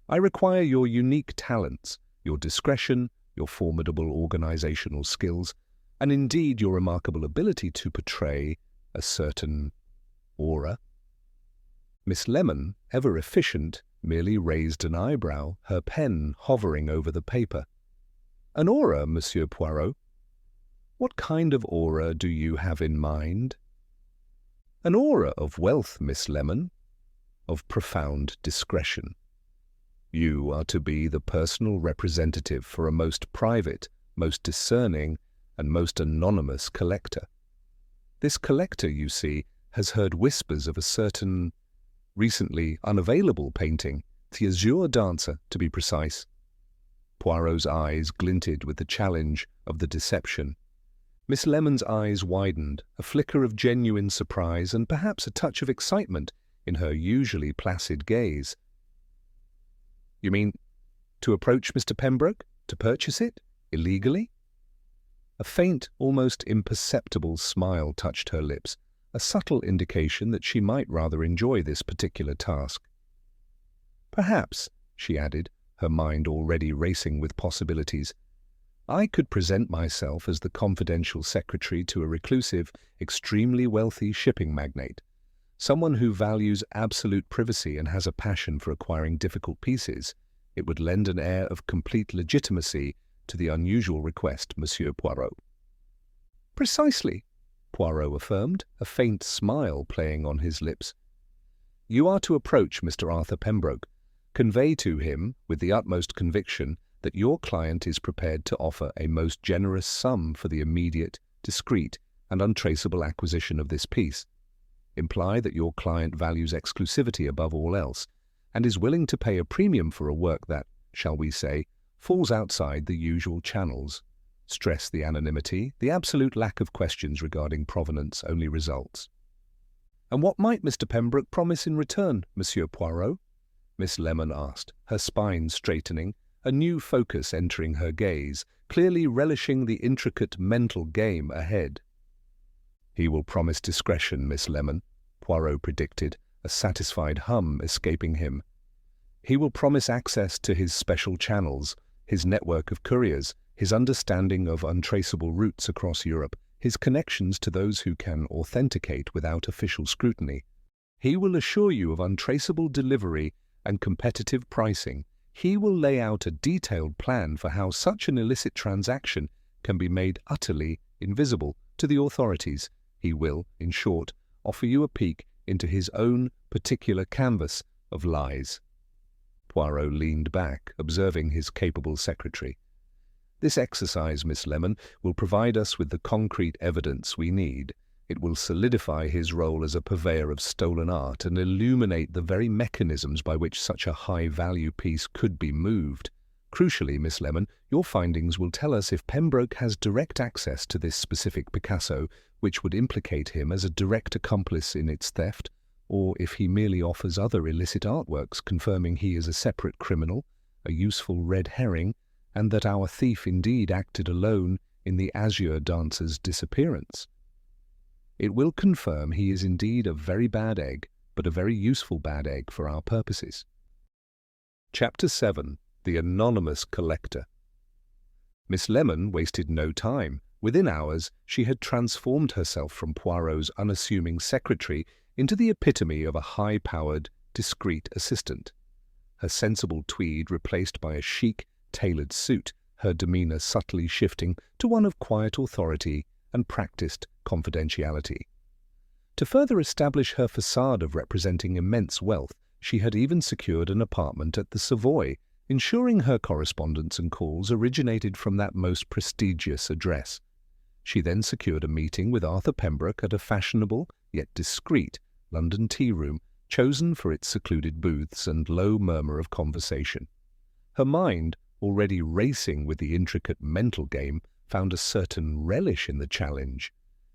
"I require your unique talents, your discretion, your formidable organizational skills, and indeed your remarkable ability to portray a certain aura." Miss Lemon, ever efficient, merely raised an eyebrow, her pen hovering over the paper. "An aura, Monsieur Poirot? What kind of aura do you have in mind?" "An aura of wealth, Miss Lemon, of profound discretion. You are to be the personal representative for a most private, most discerning, and most anonymous collector. This collector, you see, has heard whispers of a certain, recently unavailable painting The Azure Dancer, to be precise. Poirot's eyes glinted with the challenge of the deception. Miss Lemon's eyes widened, a flicker of genuine surprise and perhaps a touch of excitement in her usually placid gaze. "You mean to approach Mr. Pembroke? To purchase it? Illegally?" A faint, almost imperceptible smile touched her lips, a subtle indication that she might rather enjoy this particular task. "Perhaps," she added, her mind already racing with possibilities, "I could present myself as the confidential secretary to a reclusive, extremely wealthy shipping magnate, someone who values absolute privacy and has a passion for acquiring difficult pieces. It would lend an air of complete legitimacy to the unusual request, Monsieur Poirot." "Precisely," Poirot affirmed, a faint smile playing on his lips. "You are to approach Mr. Arthur Pembroke. Convey to him, with the utmost conviction, that your client is prepared to offer a most generous sum for the immediate, discreet, and untraceable acquisition of this piece. Imply that your client values exclusivity above all else, and is willing to pay a premium for a work that, shall we say, falls outside the usual channels. Stress the anonymity, the absolute lack of questions regarding provenance only results." "And what might Mr. Pembroke promise in return, Monsieur Poirot?" Miss Lemon asked, her spine straightening, a new focus entering her gaze, clearly relishing the intricate mental game ahead. "He will promise discretion, Miss Lemon," Poirot predicted, a satisfied hum escaping him. "He will promise access to his special channels, his network of couriers, his understanding of untraceable routes across Europe, his connections to those who can authenticate without official scrutiny. He will assure you of untraceable delivery and competitive pricing. He will lay out a detailed plan for how such an illicit transaction can be made utterly invisible to the authorities. He will, in short, offer you a peek into his own particular canvas of lies." Poirot leaned back, observing his capable secretary. "This exercise, Miss Lemon, will provide us with the concrete evidence we need. It will solidify his role as a purveyor of stolen art and illuminate the very mechanisms by which such a high-value piece could be moved. Crucially, Miss Lemon, your findings will tell us if Pembroke has direct access to this specific Picasso, which would implicate him as a direct accomplice in its theft, or if he merely offers other illicit artworks, confirming he is a separate criminal, a useful red herring, and that our thief indeed acted alone in the Azure Dancer's disappearance. It will confirm he is indeed a very bad egg, but a very useful bad egg for our purposes." Chapter 7. The Anonymous Collector. Miss Lemon wasted no time. Within hours, she had transformed herself from Poirot's unassuming secretary into the epitome of a high-powered, discreet assistant. Her sensible tweed replaced by a chic, tailored suit, her demeanor subtly shifting to one of quiet authority and practiced confidentiality. To further establish her facade of representing immense wealth, she had even secured an apartment at the Savoy, ensuring her correspondence and calls originated from that most prestigious address. She then secured a meeting with Arthur Pembroke at a fashionable, yet discreet, London tea-room, chosen for its secluded booths and low murmur of conversation. Her mind, already racing with the intricate mental game, found a certain relish in the challenge.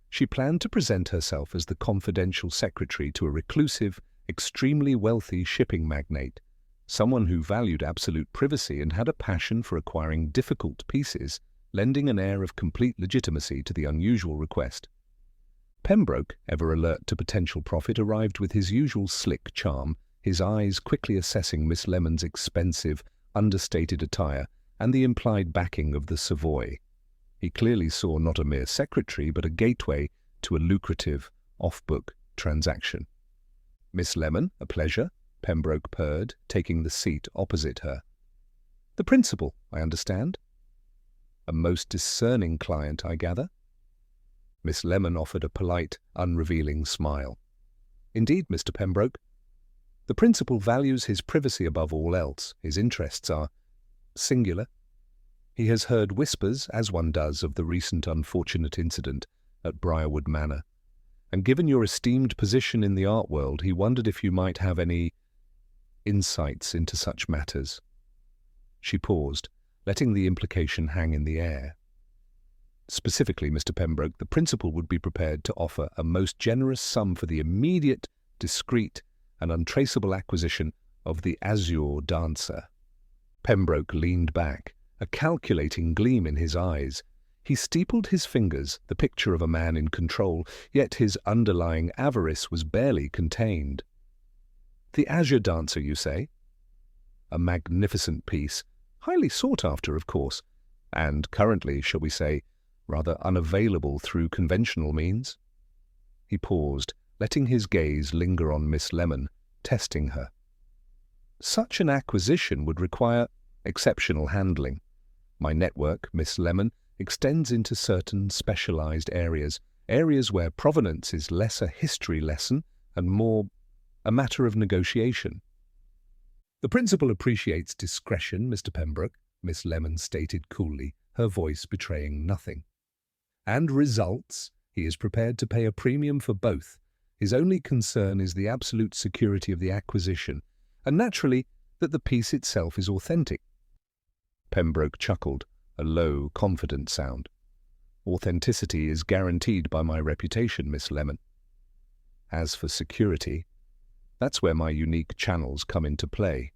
She planned to present herself as the confidential secretary to a reclusive, extremely wealthy shipping magnate, someone who valued absolute privacy and had a passion for acquiring difficult pieces, lending an air of complete legitimacy to the unusual request. Pembroke, ever alert to potential profit, arrived with his usual slick charm, his eyes quickly assessing Miss Lemon's expensive, understated attire and the implied backing of the Savoy. He clearly saw not a mere secretary, but a gateway to a lucrative, off-book transaction. "Miss Lemon, a pleasure," Pembroke purred, taking the seat opposite her. "The principal, I understand." "A most discerning client, I gather." Miss Lemon offered a polite, unrevealing smile. "Indeed, Mr. Pembroke. The principal values his privacy above all else. His interests are singular. He has heard whispers, as one does, of the recent unfortunate incident at Briarwood Manor, and given your esteemed position in the art world, he wondered if you might have any insights into such matters. She paused, letting the implication hang in the air. Specifically, Mr. Pembroke, the principal would be prepared to offer a most generous sum for the immediate, discreet, and untraceable acquisition of the Azure Dancer. Pembroke leaned back, a calculating gleam in his eyes. He steepled his fingers, the picture of a man in control, yet his underlying avarice was barely contained. The Azure Dancer, you say? A magnificent piece, highly sought after, of course, and currently, shall we say, rather unavailable through conventional means. He paused, letting his gaze linger on Miss Lemon, testing her. Such an acquisition would require exceptional handling. My network, Miss Lemon, extends into certain specialized areas where provenance is less a history lesson and more a matter of negotiation. The principal appreciates discretion, Mr. Pembroke, Miss Lemon stated coolly, her voice betraying nothing. And results, he is prepared to pay a premium for both. His only concern is the absolute security of the acquisition, and naturally that the piece itself is authentic. Pembroke chuckled, a low, confident sound. Authenticity is guaranteed by my reputation, Miss Lemon. As for security, that's where my unique channels come into play.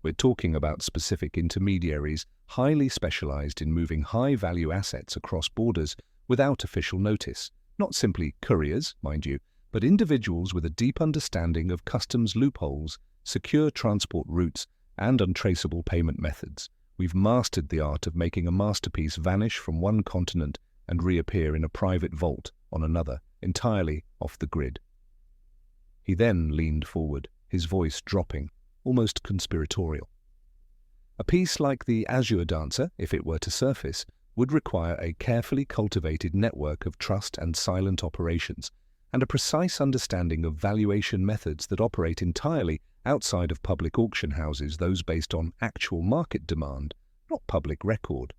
We're talking about specific intermediaries, highly specialized in moving high-value assets across borders without official notice. Not simply couriers, mind you, but individuals with a deep understanding of customs loopholes, secure transport routes, and untraceable payment methods. We've mastered the art of making a masterpiece vanish from one continent and reappear in a private vault on another, entirely off the grid. He then leaned forward, his voice dropping, almost conspiratorial. A piece like the Azure Dancer, if it were to surface, would require a carefully cultivated network of trust and silent operations, and a precise understanding of valuation methods that operate entirely outside of public auction houses, those based on actual market demand, not public record.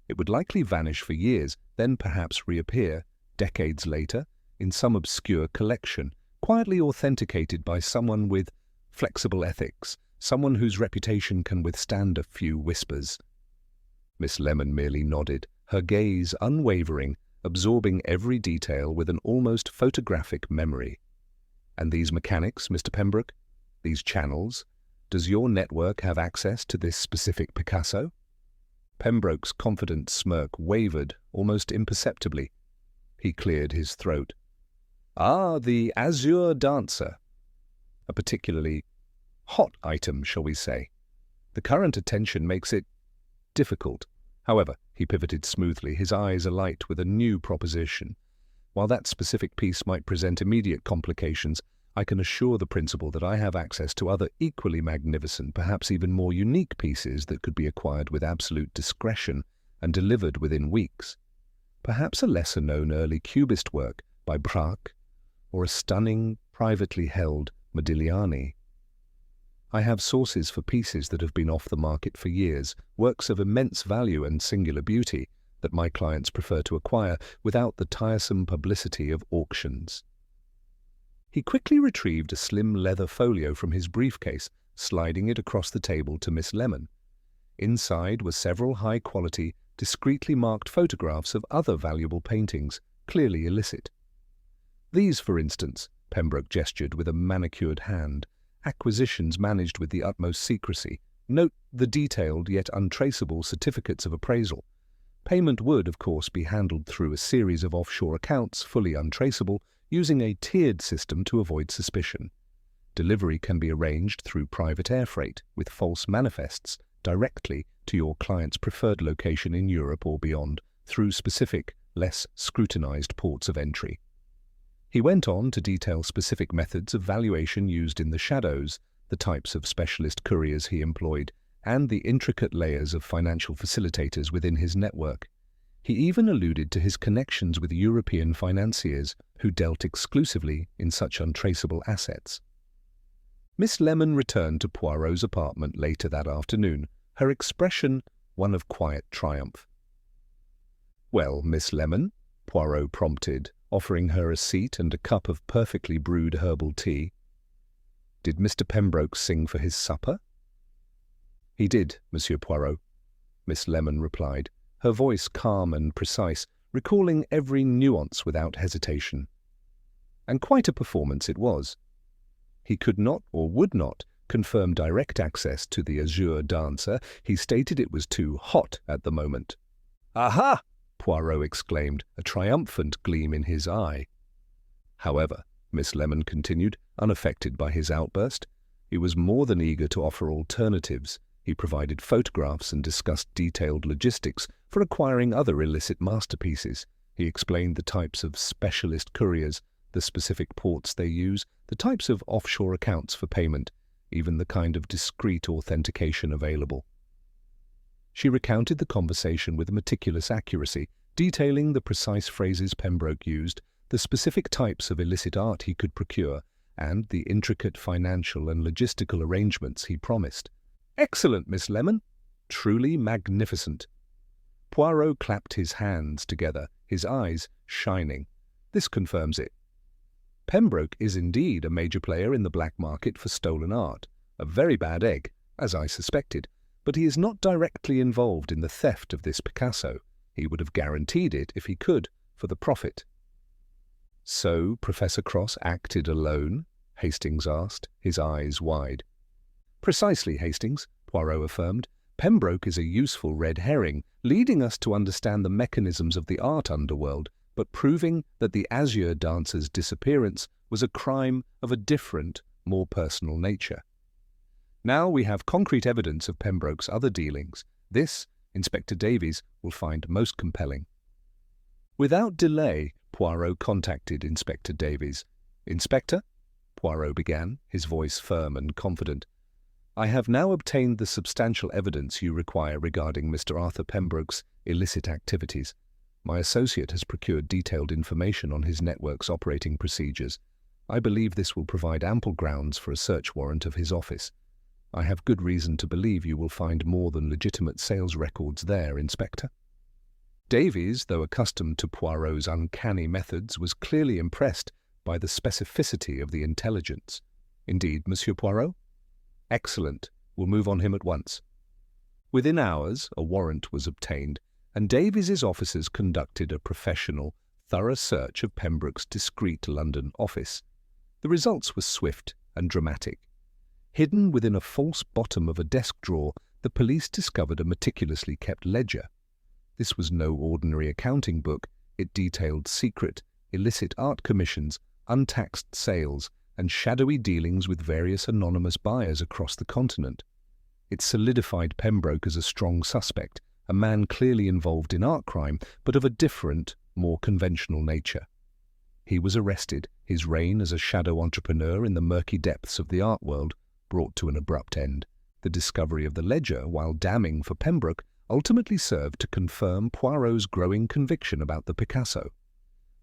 It would likely vanish for years, then perhaps reappear, decades later, in some obscure collection, quietly authenticated by someone with flexible ethics, someone whose reputation can withstand a few whispers. Miss Lemon merely nodded, her gaze unwavering, absorbing every detail with an almost photographic memory. And these mechanics, Mr. Pembroke? These channels? Does your network have access to this specific Picasso? Pembroke's confident smirk wavered almost imperceptibly. He cleared his throat. Ah, the Azure Dancer. A particularly hot item, shall we say. The current attention makes it difficult. However, he pivoted smoothly, his eyes alight with a new proposition. While that specific piece might present immediate complications, I can assure the principal that I have access to other equally magnificent, perhaps even more unique pieces that could be acquired with absolute discretion and delivered within weeks. Perhaps a lesser-known early Cubist work by Braque, or a stunning, privately held Modigliani. I have sources for pieces that have been off the market for years, works of immense value and singular beauty that my clients prefer to acquire without the tiresome publicity of auctions. He quickly retrieved a slim leather folio from his briefcase, sliding it across the table to Miss Lemon. Inside were several high-quality, discreetly marked photographs of other valuable paintings, clearly illicit. These, for instance, Pembroke gestured with a manicured hand, acquisitions managed with the utmost secrecy. Note the detailed yet untraceable certificates of appraisal. Payment would, of course, be handled through a series of offshore accounts, fully untraceable, using a tiered system to avoid suspicion. Delivery can be arranged through private air freight, with false manifests, directly to your client's preferred location in Europe or beyond, through specific, less scrutinized ports of entry. He went on to detail specific methods of valuation used in the shadows, the types of specialist couriers he employed, and the intricate layers of financial facilitators within his network. He even alluded to his connections with European financiers who dealt exclusively in such untraceable assets. Miss Lemon returned to Poirot's apartment later that afternoon, her expression one of quiet triumph. "Well, Miss Lemon," Poirot prompted, offering her a seat and a cup of perfectly brewed herbal tea. Did Mr. Pembroke sing for his supper?" "He did, Monsieur Poirot," Miss Lemon replied, her voice calm and precise, recalling every nuance without hesitation. "And quite a performance it was. He could not or would not confirm direct access to the Azure Dancer. He stated it was too hot at the moment." "Aha!" Poirot exclaimed, a triumphant gleam in his eye. However, Miss Lemon continued, unaffected by his outburst, he was more than eager to offer alternatives. He provided photographs and discussed detailed logistics for acquiring other illicit masterpieces. He explained the types of specialist couriers, the specific ports they use, the types of offshore accounts for payment, even the kind of discreet authentication available. She recounted the conversation with meticulous accuracy, detailing the precise phrases Pembroke used, the specific types of illicit art he could procure, and the intricate financial and logistical arrangements he promised. "Excellent, Miss Lemon! Truly magnificent!" Poirot clapped his hands together, his eyes shining. "This confirms it. Pembroke is indeed a major player in the black market for stolen art, a very bad egg, as I suspected, but he is not directly involved in the theft of this Picasso. He would have guaranteed it if he could, for the profit." "So Professor Cross acted alone?" Hastings asked, his eyes wide. "Precisely, Hastings," Poirot affirmed. "Pembroke is a useful red herring, leading us to understand the mechanisms of the art underworld, but proving that the Azure Dancer's disappearance was a crime of a different, more personal nature. Now we have concrete evidence of Pembroke's other dealings. This, Inspector Davies will find most compelling." Without delay, Poirot contacted Inspector Davies. "Inspector," Poirot began, his voice firm and confident, "I have now obtained the substantial evidence you require regarding Mr. Arthur Pembroke's illicit activities. My associate has procured detailed information on his network's operating procedures. I believe this will provide ample grounds for a search warrant of his office. I have good reason to believe you will find more than legitimate sales records there, Inspector." Davies, though accustomed to Poirot's uncanny methods, was clearly impressed by the specificity of the intelligence. "Indeed, Monsieur Poirot?" "Excellent. We'll move on him at once." Within hours, a warrant was obtained, and Davies's officers conducted a professional, thorough search of Pembroke's discreet London office. The results were swift and dramatic. Hidden within a false bottom of a desk drawer, the police discovered a meticulously kept ledger. This was no ordinary accounting book. It detailed secret, illicit art commissions, untaxed sales, and shadowy dealings with various anonymous buyers across the continent. It solidified Pembroke as a strong suspect, a man clearly involved in art crime, but of a different, more conventional nature. He was arrested, his reign as a shadow entrepreneur in the murky depths of the art world brought to an abrupt end. The discovery of the ledger, while damning for Pembroke, ultimately served to confirm Poirot's growing conviction about the Picasso.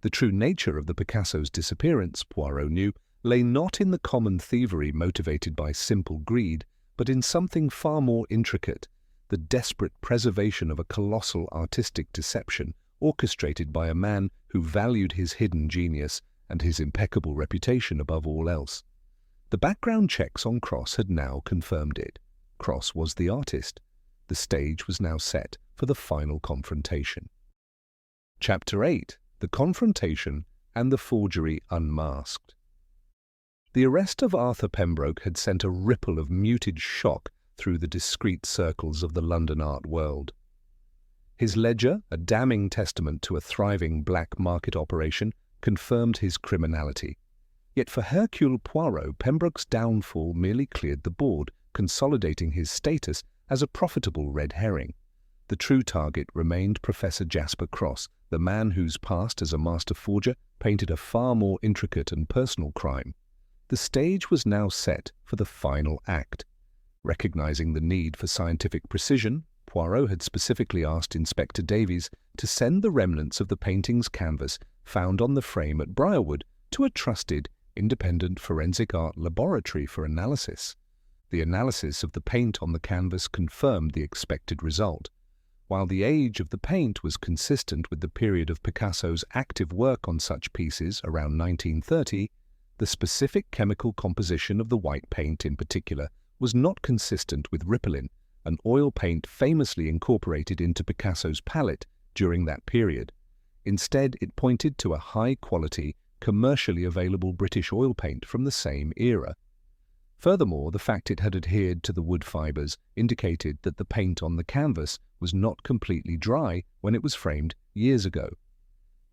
The true nature of the Picasso's disappearance, Poirot knew, lay not in the common thievery motivated by simple greed, but in something far more intricate, the desperate preservation of a colossal artistic deception orchestrated by a man who valued his hidden genius and his impeccable reputation above all else. The background checks on Cross had now confirmed it. Cross was the artist. The stage was now set for the final confrontation. Chapter 8. The Confrontation and the Forgery Unmasked. The arrest of Arthur Pembroke had sent a ripple of muted shock through the discreet circles of the London art world. His ledger, a damning testament to a thriving black market operation, confirmed his criminality. Yet for Hercule Poirot, Pembroke's downfall merely cleared the board, consolidating his status as a profitable red herring. The true target remained Professor Jasper Cross, the man whose past as a master forger painted a far more intricate and personal crime. The stage was now set for the final act. Recognizing the need for scientific precision, Poirot had specifically asked Inspector Davies to send the remnants of the painting's canvas found on the frame at Briarwood to a trusted, independent forensic art laboratory for analysis. The analysis of the paint on the canvas confirmed the expected result. While the age of the paint was consistent with the period of Picasso's active work on such pieces around 1930, The specific chemical composition of the white paint in particular was not consistent with Ripolin, an oil paint famously incorporated into Picasso's palette during that period. Instead, it pointed to a high-quality, commercially available British oil paint from the same era. Furthermore, the fact it had adhered to the wood fibres indicated that the paint on the canvas was not completely dry when it was framed years ago.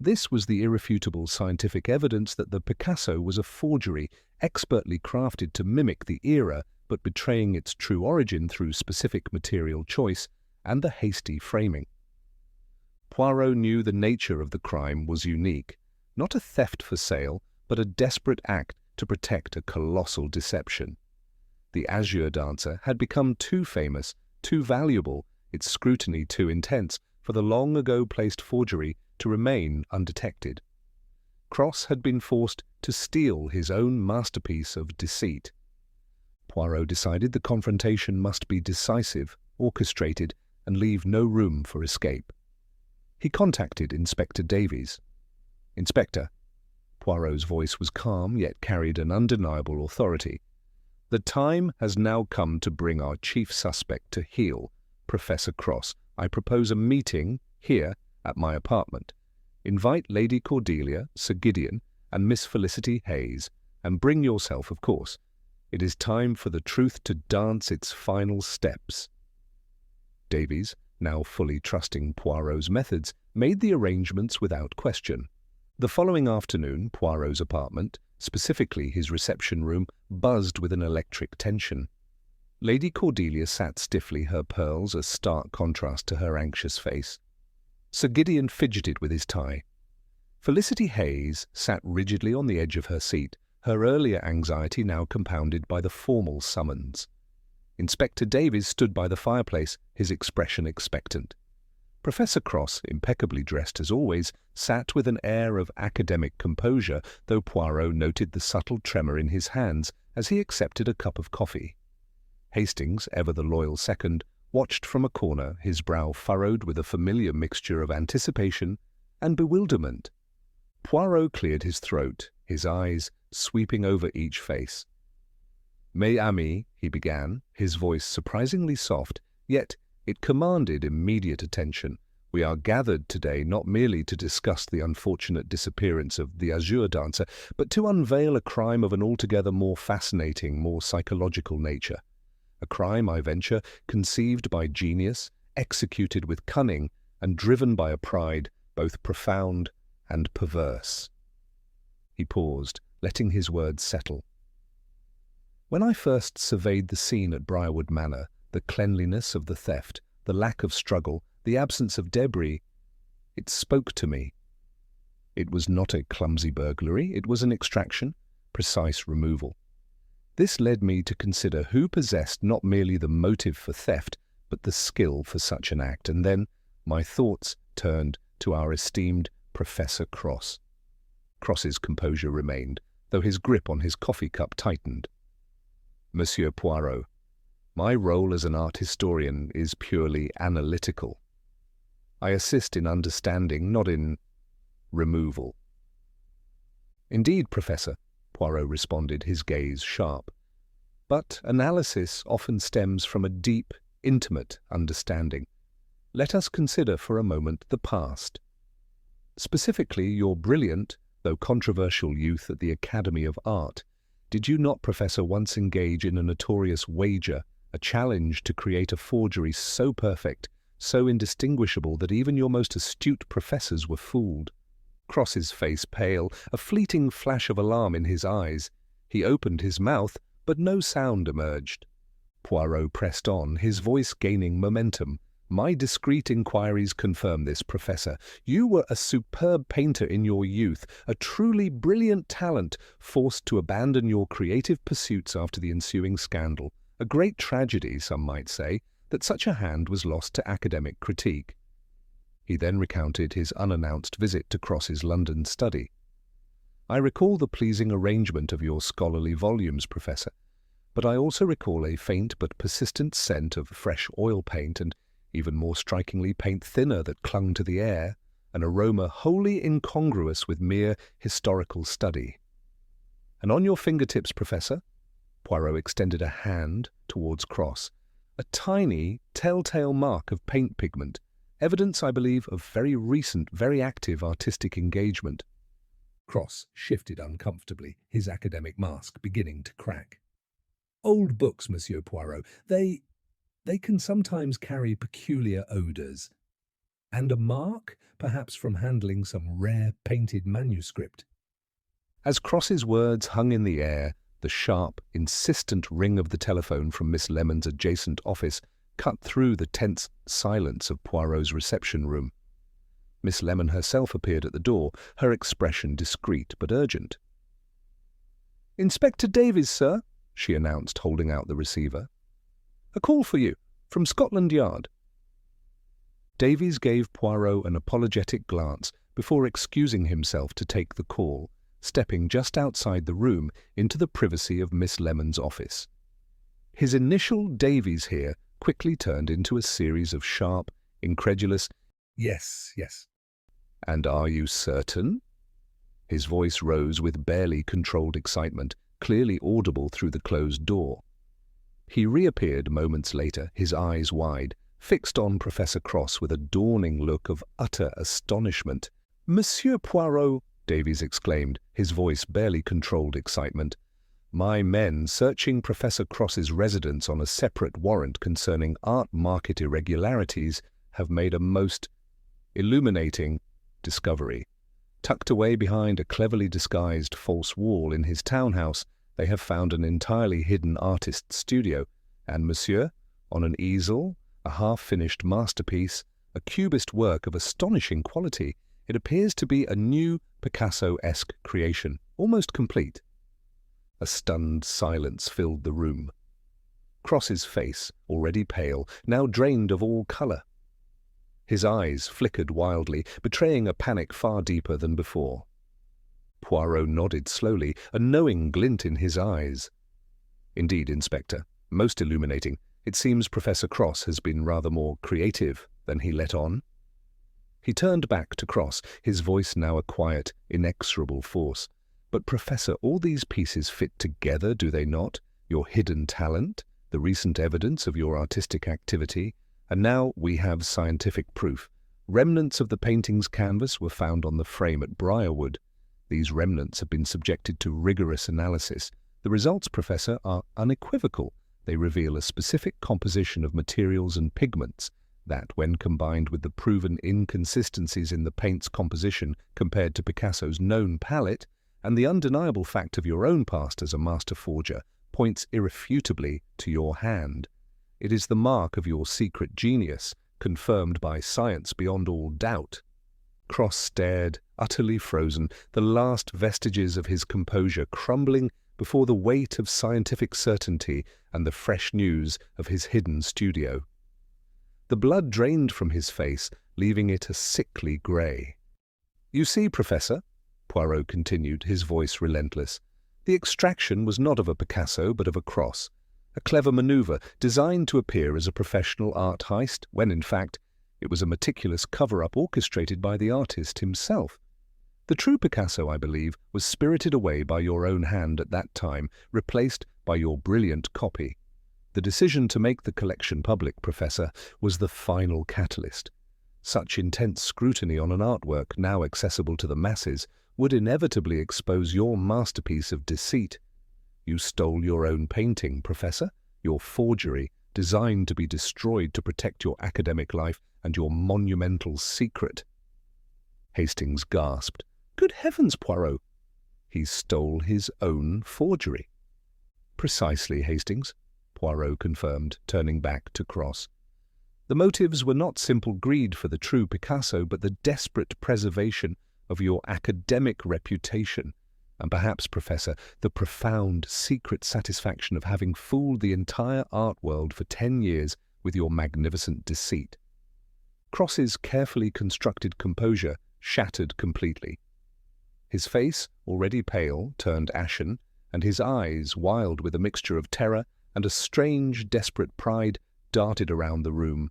This was the irrefutable scientific evidence that the Picasso was a forgery expertly crafted to mimic the era but betraying its true origin through specific material choice and the hasty framing. Poirot knew the nature of the crime was unique, not a theft for sale, but a desperate act to protect a colossal deception. The Azure Dancer had become too famous, too valuable, its scrutiny too intense, for the long ago placed forgery to remain undetected. Cross had been forced to steal his own masterpiece of deceit. Poirot decided the confrontation must be decisive, orchestrated, and leave no room for escape. He contacted Inspector Davies. "Inspector," Poirot's voice was calm yet carried an undeniable authority. "The time has now come to bring our chief suspect to heel, Professor Cross. I propose a meeting here at my apartment. Invite Lady Cordelia, Sir Gideon, and Miss Felicity Hayes, and bring yourself, of course. It is time for the truth to dance its final steps." Davies, now fully trusting Poirot's methods, made the arrangements without question. The following afternoon, Poirot's apartment, specifically his reception room, buzzed with an electric tension. Lady Cordelia sat stiffly, her pearls a stark contrast to her anxious face. Sir Gideon fidgeted with his tie. Felicity Hayes sat rigidly on the edge of her seat, her earlier anxiety now compounded by the formal summons. Inspector Davies stood by the fireplace, his expression expectant. Professor Cross, impeccably dressed as always, sat with an air of academic composure, though Poirot noted the subtle tremor in his hands as he accepted a cup of coffee. Hastings, ever the loyal second, watched from a corner, his brow furrowed with a familiar mixture of anticipation and bewilderment. Poirot cleared his throat, his eyes sweeping over each face. "Mes amis," he began, his voice surprisingly soft, yet it commanded immediate attention. "We are gathered today not merely to discuss the unfortunate disappearance of the Azure Dancer, but to unveil a crime of an altogether more fascinating, more psychological nature. A crime, I venture, conceived by genius, executed with cunning, and driven by a pride both profound and perverse." He paused, letting his words settle. "When I first surveyed the scene at Briarwood Manor, the cleanliness of the theft, the lack of struggle, the absence of debris, it spoke to me. It was not a clumsy burglary, it was an extraction, precise removal. This led me to consider who possessed not merely the motive for theft, but the skill for such an act, and then my thoughts turned to our esteemed Professor Cross." Cross's composure remained, though his grip on his coffee cup tightened. "Monsieur Poirot, my role as an art historian is purely analytical. I assist in understanding, not in removal." "Indeed, Professor," Poirot responded, his gaze sharp. "But analysis often stems from a deep, intimate understanding. Let us consider for a moment the past. Specifically, your brilliant, though controversial youth at the Academy of Art. Did you not, Professor, once engage in a notorious wager, a challenge to create a forgery so perfect, so indistinguishable that even your most astute professors were fooled?" Cross's face pale, a fleeting flash of alarm in his eyes. He opened his mouth, but no sound emerged. Poirot pressed on, his voice gaining momentum. "My discreet inquiries confirm this, Professor. You were a superb painter in your youth, a truly brilliant talent, forced to abandon your creative pursuits after the ensuing scandal. A great tragedy, some might say, that such a hand was lost to academic critique." He then recounted his unannounced visit to Cross's London study. "I recall the pleasing arrangement of your scholarly volumes, Professor, but I also recall a faint but persistent scent of fresh oil paint and, even more strikingly, paint thinner that clung to the air, an aroma wholly incongruous with mere historical study." And on your fingertips, Professor? Poirot extended a hand towards Cross. A tiny, telltale mark of paint pigment, evidence, I believe, of very recent, very active artistic engagement. Cross shifted uncomfortably, his academic mask beginning to crack. Old books, Monsieur Poirot, they can sometimes carry peculiar odours. And a mark, perhaps from handling some rare painted manuscript. As Cross's words hung in the air, the sharp, insistent ring of the telephone from Miss Lemon's adjacent office cut through the tense silence of Poirot's reception room. Miss Lemon herself appeared at the door, her expression discreet but urgent. "Inspector Davies, sir," she announced, holding out the receiver. "A call for you, from Scotland Yard." Davies gave Poirot an apologetic glance before excusing himself to take the call, stepping just outside the room into the privacy of Miss Lemon's office. His initial "Davies here" quickly turned into a series of sharp, incredulous, "Yes, yes." "And are you certain?" His voice rose with barely controlled excitement, clearly audible through the closed door. He reappeared moments later, his eyes wide, fixed on Professor Cross with a dawning look of utter astonishment. "Monsieur Poirot," Davies exclaimed, his voice barely controlled excitement. "My men, searching Professor Cross's residence on a separate warrant concerning art market irregularities, have made a most illuminating discovery. Tucked away behind a cleverly disguised false wall in his townhouse, they have found an entirely hidden artist's studio, and, monsieur, on an easel, a half-finished masterpiece, a cubist work of astonishing quality, it appears to be a new Picasso-esque creation, almost complete." A stunned silence filled the room. Cross's face, already pale, now drained of all colour. His eyes flickered wildly, betraying a panic far deeper than before. Poirot nodded slowly, a knowing glint in his eyes. "Indeed, Inspector, most illuminating. It seems Professor Cross has been rather more creative than he let on." He turned back to Cross, his voice now a quiet, inexorable force. "But, Professor, all these pieces fit together, do they not? Your hidden talent, the recent evidence of your artistic activity, and now we have scientific proof. Remnants of the painting's canvas were found on the frame at Briarwood. These remnants have been subjected to rigorous analysis. The results, Professor, are unequivocal. They reveal a specific composition of materials and pigments that, when combined with the proven inconsistencies in the paint's composition compared to Picasso's known palette, and the undeniable fact of your own past as a master forger, points irrefutably to your hand. It is the mark of your secret genius, confirmed by science beyond all doubt." Cross stared, utterly frozen, the last vestiges of his composure crumbling before the weight of scientific certainty and the fresh news of his hidden studio. The blood drained from his face, leaving it a sickly grey. "You see, Professor," Poirot continued, his voice relentless, "the extraction was not of a Picasso but of a Cross. A clever manoeuvre designed to appear as a professional art heist, when in fact it was a meticulous cover-up orchestrated by the artist himself. The true Picasso, I believe, was spirited away by your own hand at that time, replaced by your brilliant copy. The decision to make the collection public, Professor, was the final catalyst. Such intense scrutiny on an artwork now accessible to the masses would inevitably expose your masterpiece of deceit. You stole your own painting, Professor, your forgery, designed to be destroyed to protect your academic life and your monumental secret." Hastings gasped. "Good heavens, Poirot! He stole his own forgery." "Precisely, Hastings," Poirot confirmed, turning back to Cross. "The motives were not simple greed for the true Picasso, but the desperate preservation of your academic reputation. And perhaps, Professor, the profound, secret satisfaction of having fooled the entire art world for 10 years with your magnificent deceit." Cross's carefully constructed composure shattered completely. His face, already pale, turned ashen, and his eyes, wild with a mixture of terror and a strange, desperate pride, darted around the room.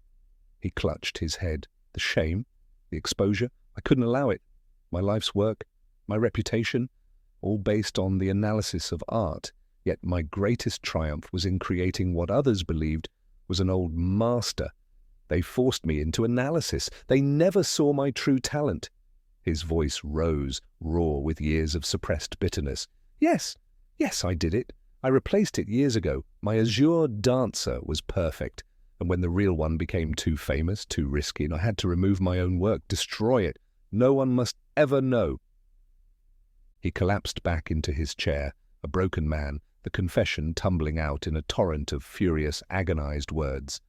He clutched his head. The shame, the exposure, I couldn't allow it. My life's work, my reputation, all based on the analysis of art, yet my greatest triumph was in creating what others believed was an old master. They forced me into analysis. They never saw my true talent. His voice rose, raw with years of suppressed bitterness. Yes, I did it. I replaced it years ago. My Azure Dancer was perfect. And when the real one became too famous, too risky, and I had to remove my own work, destroy it, no one must ever know. He collapsed back into his chair, a broken man, the confession tumbling out in a torrent of furious, agonized words.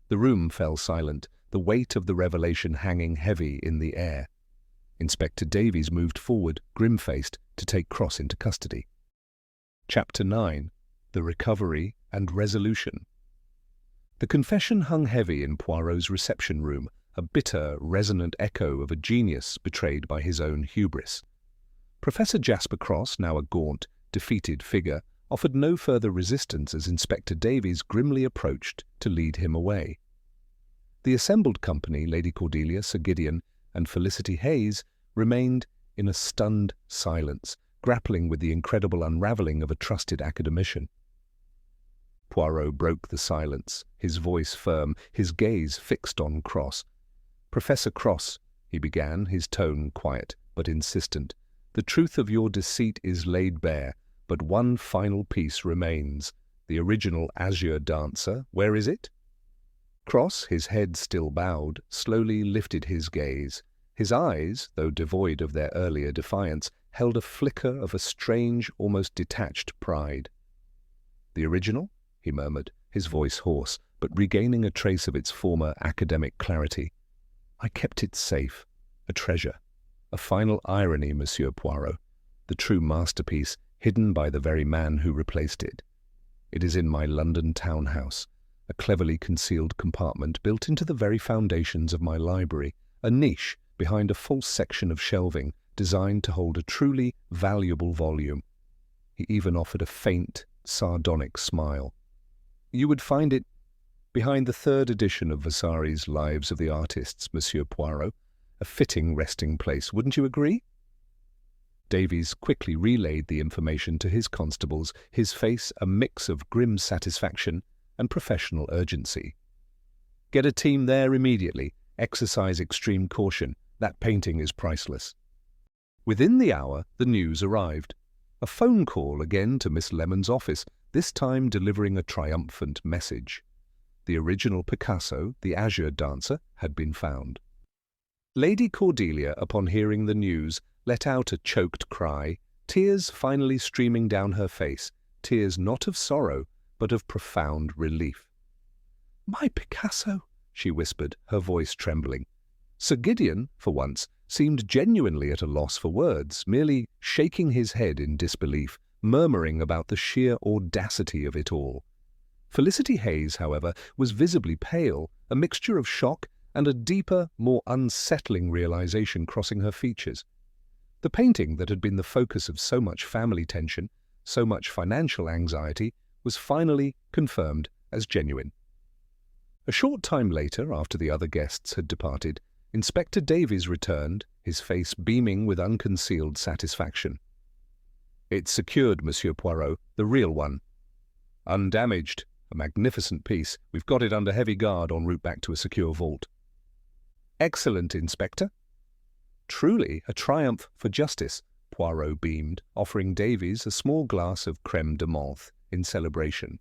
The room fell silent, the weight of the revelation hanging heavy in the air. Inspector Davies moved forward, grim-faced, to take Cross into custody. Chapter 9. The Recovery and Resolution. The confession hung heavy in Poirot's reception room, a bitter, resonant echo of a genius betrayed by his own hubris. Professor Jasper Cross, now a gaunt, defeated figure, offered no further resistance as Inspector Davies grimly approached to lead him away. The assembled company, Lady Cordelia, Sir Gideon, and Felicity Hayes, remained in a stunned silence, grappling with the incredible unravelling of a trusted academician. Poirot broke the silence, his voice firm, his gaze fixed on Cross. "Professor Cross," he began, his tone quiet but insistent, "the truth of your deceit is laid bare, but one final piece remains. The original Azure Dancer, where is it?" Cross, his head still bowed, slowly lifted his gaze. His eyes, though devoid of their earlier defiance, held a flicker of a strange, almost detached pride. "The original?" he murmured, his voice hoarse, but regaining a trace of its former academic clarity. "I kept it safe, a treasure, a final irony, Monsieur Poirot, the true masterpiece, hidden by the very man who replaced it. It is in my London townhouse, a cleverly concealed compartment built into the very foundations of my library, a niche behind a false section of shelving designed to hold a truly valuable volume." He even offered a faint, sardonic smile. "You would find it behind the third edition of Vasari's Lives of the Artists, Monsieur Poirot, a fitting resting place, wouldn't you agree?" Davies quickly relayed the information to his constables, his face a mix of grim satisfaction and professional urgency. "Get a team there immediately. Exercise extreme caution. That painting is priceless." Within the hour, the news arrived. A phone call again to Miss Lemon's office, this time delivering a triumphant message. The original Picasso, the Azure Dancer, had been found. Lady Cordelia, upon hearing the news, let out a choked cry, tears finally streaming down her face, tears not of sorrow, but of profound relief. "My Picasso," she whispered, her voice trembling. Sir Gideon, for once, seemed genuinely at a loss for words, merely shaking his head in disbelief, murmuring about the sheer audacity of it all. Felicity Hayes, however, was visibly pale, a mixture of shock and a deeper, more unsettling realization crossing her features. The painting that had been the focus of so much family tension, so much financial anxiety, was finally confirmed as genuine. A short time later, after the other guests had departed, Inspector Davies returned, his face beaming with unconcealed satisfaction. "It's secured, Monsieur Poirot, the real one. Undamaged, a magnificent piece. We've got it under heavy guard en route back to a secure vault." "Excellent, Inspector." "Truly a triumph for justice," Poirot beamed, offering Davies a small glass of crème de menthe in celebration.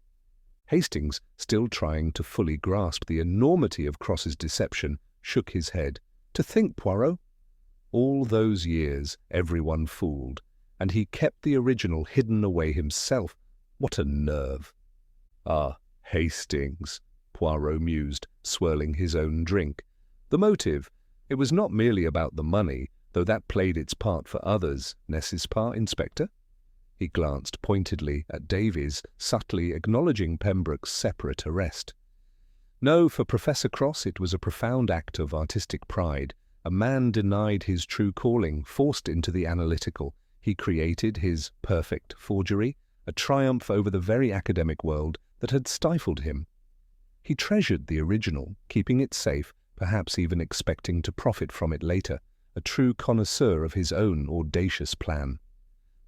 Hastings, still trying to fully grasp the enormity of Cross's deception, shook his head. "To think, Poirot, all those years everyone fooled, and he kept the original hidden away himself. What a nerve!" "Ah, Hastings," Poirot mused, swirling his own drink. "The motive, it was not merely about the money, though that played its part for others, n'est-ce pas, Inspector?" He glanced pointedly at Davies, subtly acknowledging Pembroke's separate arrest. "No, for Professor Cross it was a profound act of artistic pride. A man denied his true calling, forced into the analytical. He created his perfect forgery, a triumph over the very academic world that had stifled him. He treasured the original, keeping it safe, perhaps even expecting to profit from it later, a true connoisseur of his own audacious plan.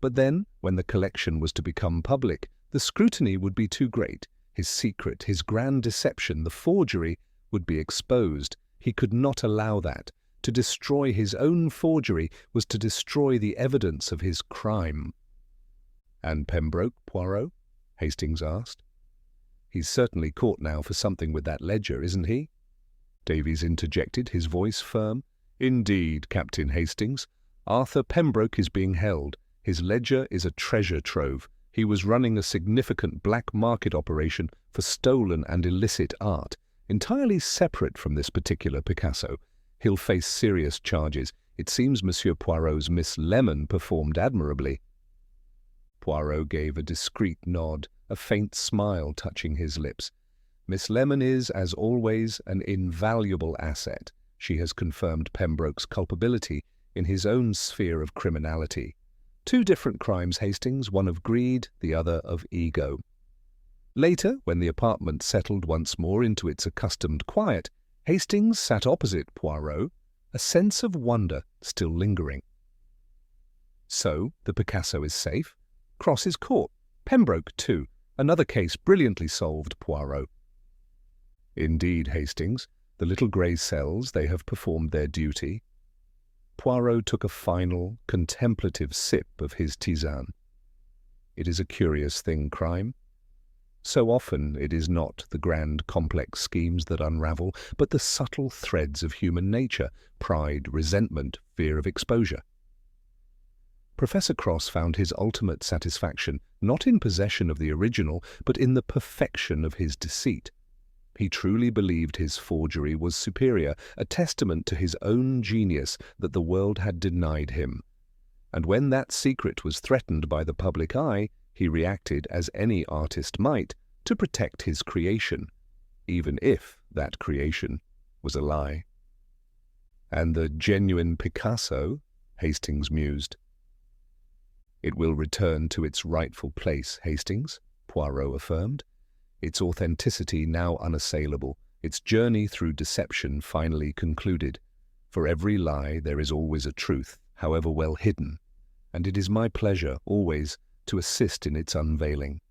But then, when the collection was to become public, the scrutiny would be too great. His secret, his grand deception, the forgery, would be exposed. He could not allow that. To destroy his own forgery was to destroy the evidence of his crime. "And Pembroke, Poirot?" Hastings asked. "He's certainly caught now for something with that ledger, isn't he?" Davies interjected, his voice firm. "Indeed, Captain Hastings. Arthur Pembroke is being held. His ledger is a treasure trove. He was running a significant black market operation for stolen and illicit art, entirely separate from this particular Picasso. He'll face serious charges. It seems Monsieur Poirot's Miss Lemon performed admirably." Poirot gave a discreet nod, a faint smile touching his lips. "Miss Lemon is, as always, an invaluable asset. She has confirmed Pembroke's culpability in his own sphere of criminality. 2 different crimes, Hastings, one of greed, the other of ego." Later, when the apartment settled once more into its accustomed quiet, Hastings sat opposite Poirot, a sense of wonder still lingering. "So, the Picasso is safe? Cross is caught. Pembroke, too. Another case brilliantly solved, Poirot." "Indeed, Hastings. The little grey cells, they have performed their duty." Poirot took a final, contemplative sip of his tisane. "It is a curious thing, crime. So often it is not the grand, complex schemes that unravel, but the subtle threads of human nature, pride, resentment, fear of exposure." Professor Cross found his ultimate satisfaction not in possession of the original, but in the perfection of his deceit. He truly believed his forgery was superior, a testament to his own genius that the world had denied him. And when that secret was threatened by the public eye, he reacted, as any artist might, to protect his creation, even if that creation was a lie. "And the genuine Picasso," Hastings mused. "It will return to its rightful place, Hastings," Poirot affirmed. "Its authenticity now unassailable, its journey through deception finally concluded. For every lie there is always a truth, however well hidden, and it is my pleasure, always, to assist in its unveiling."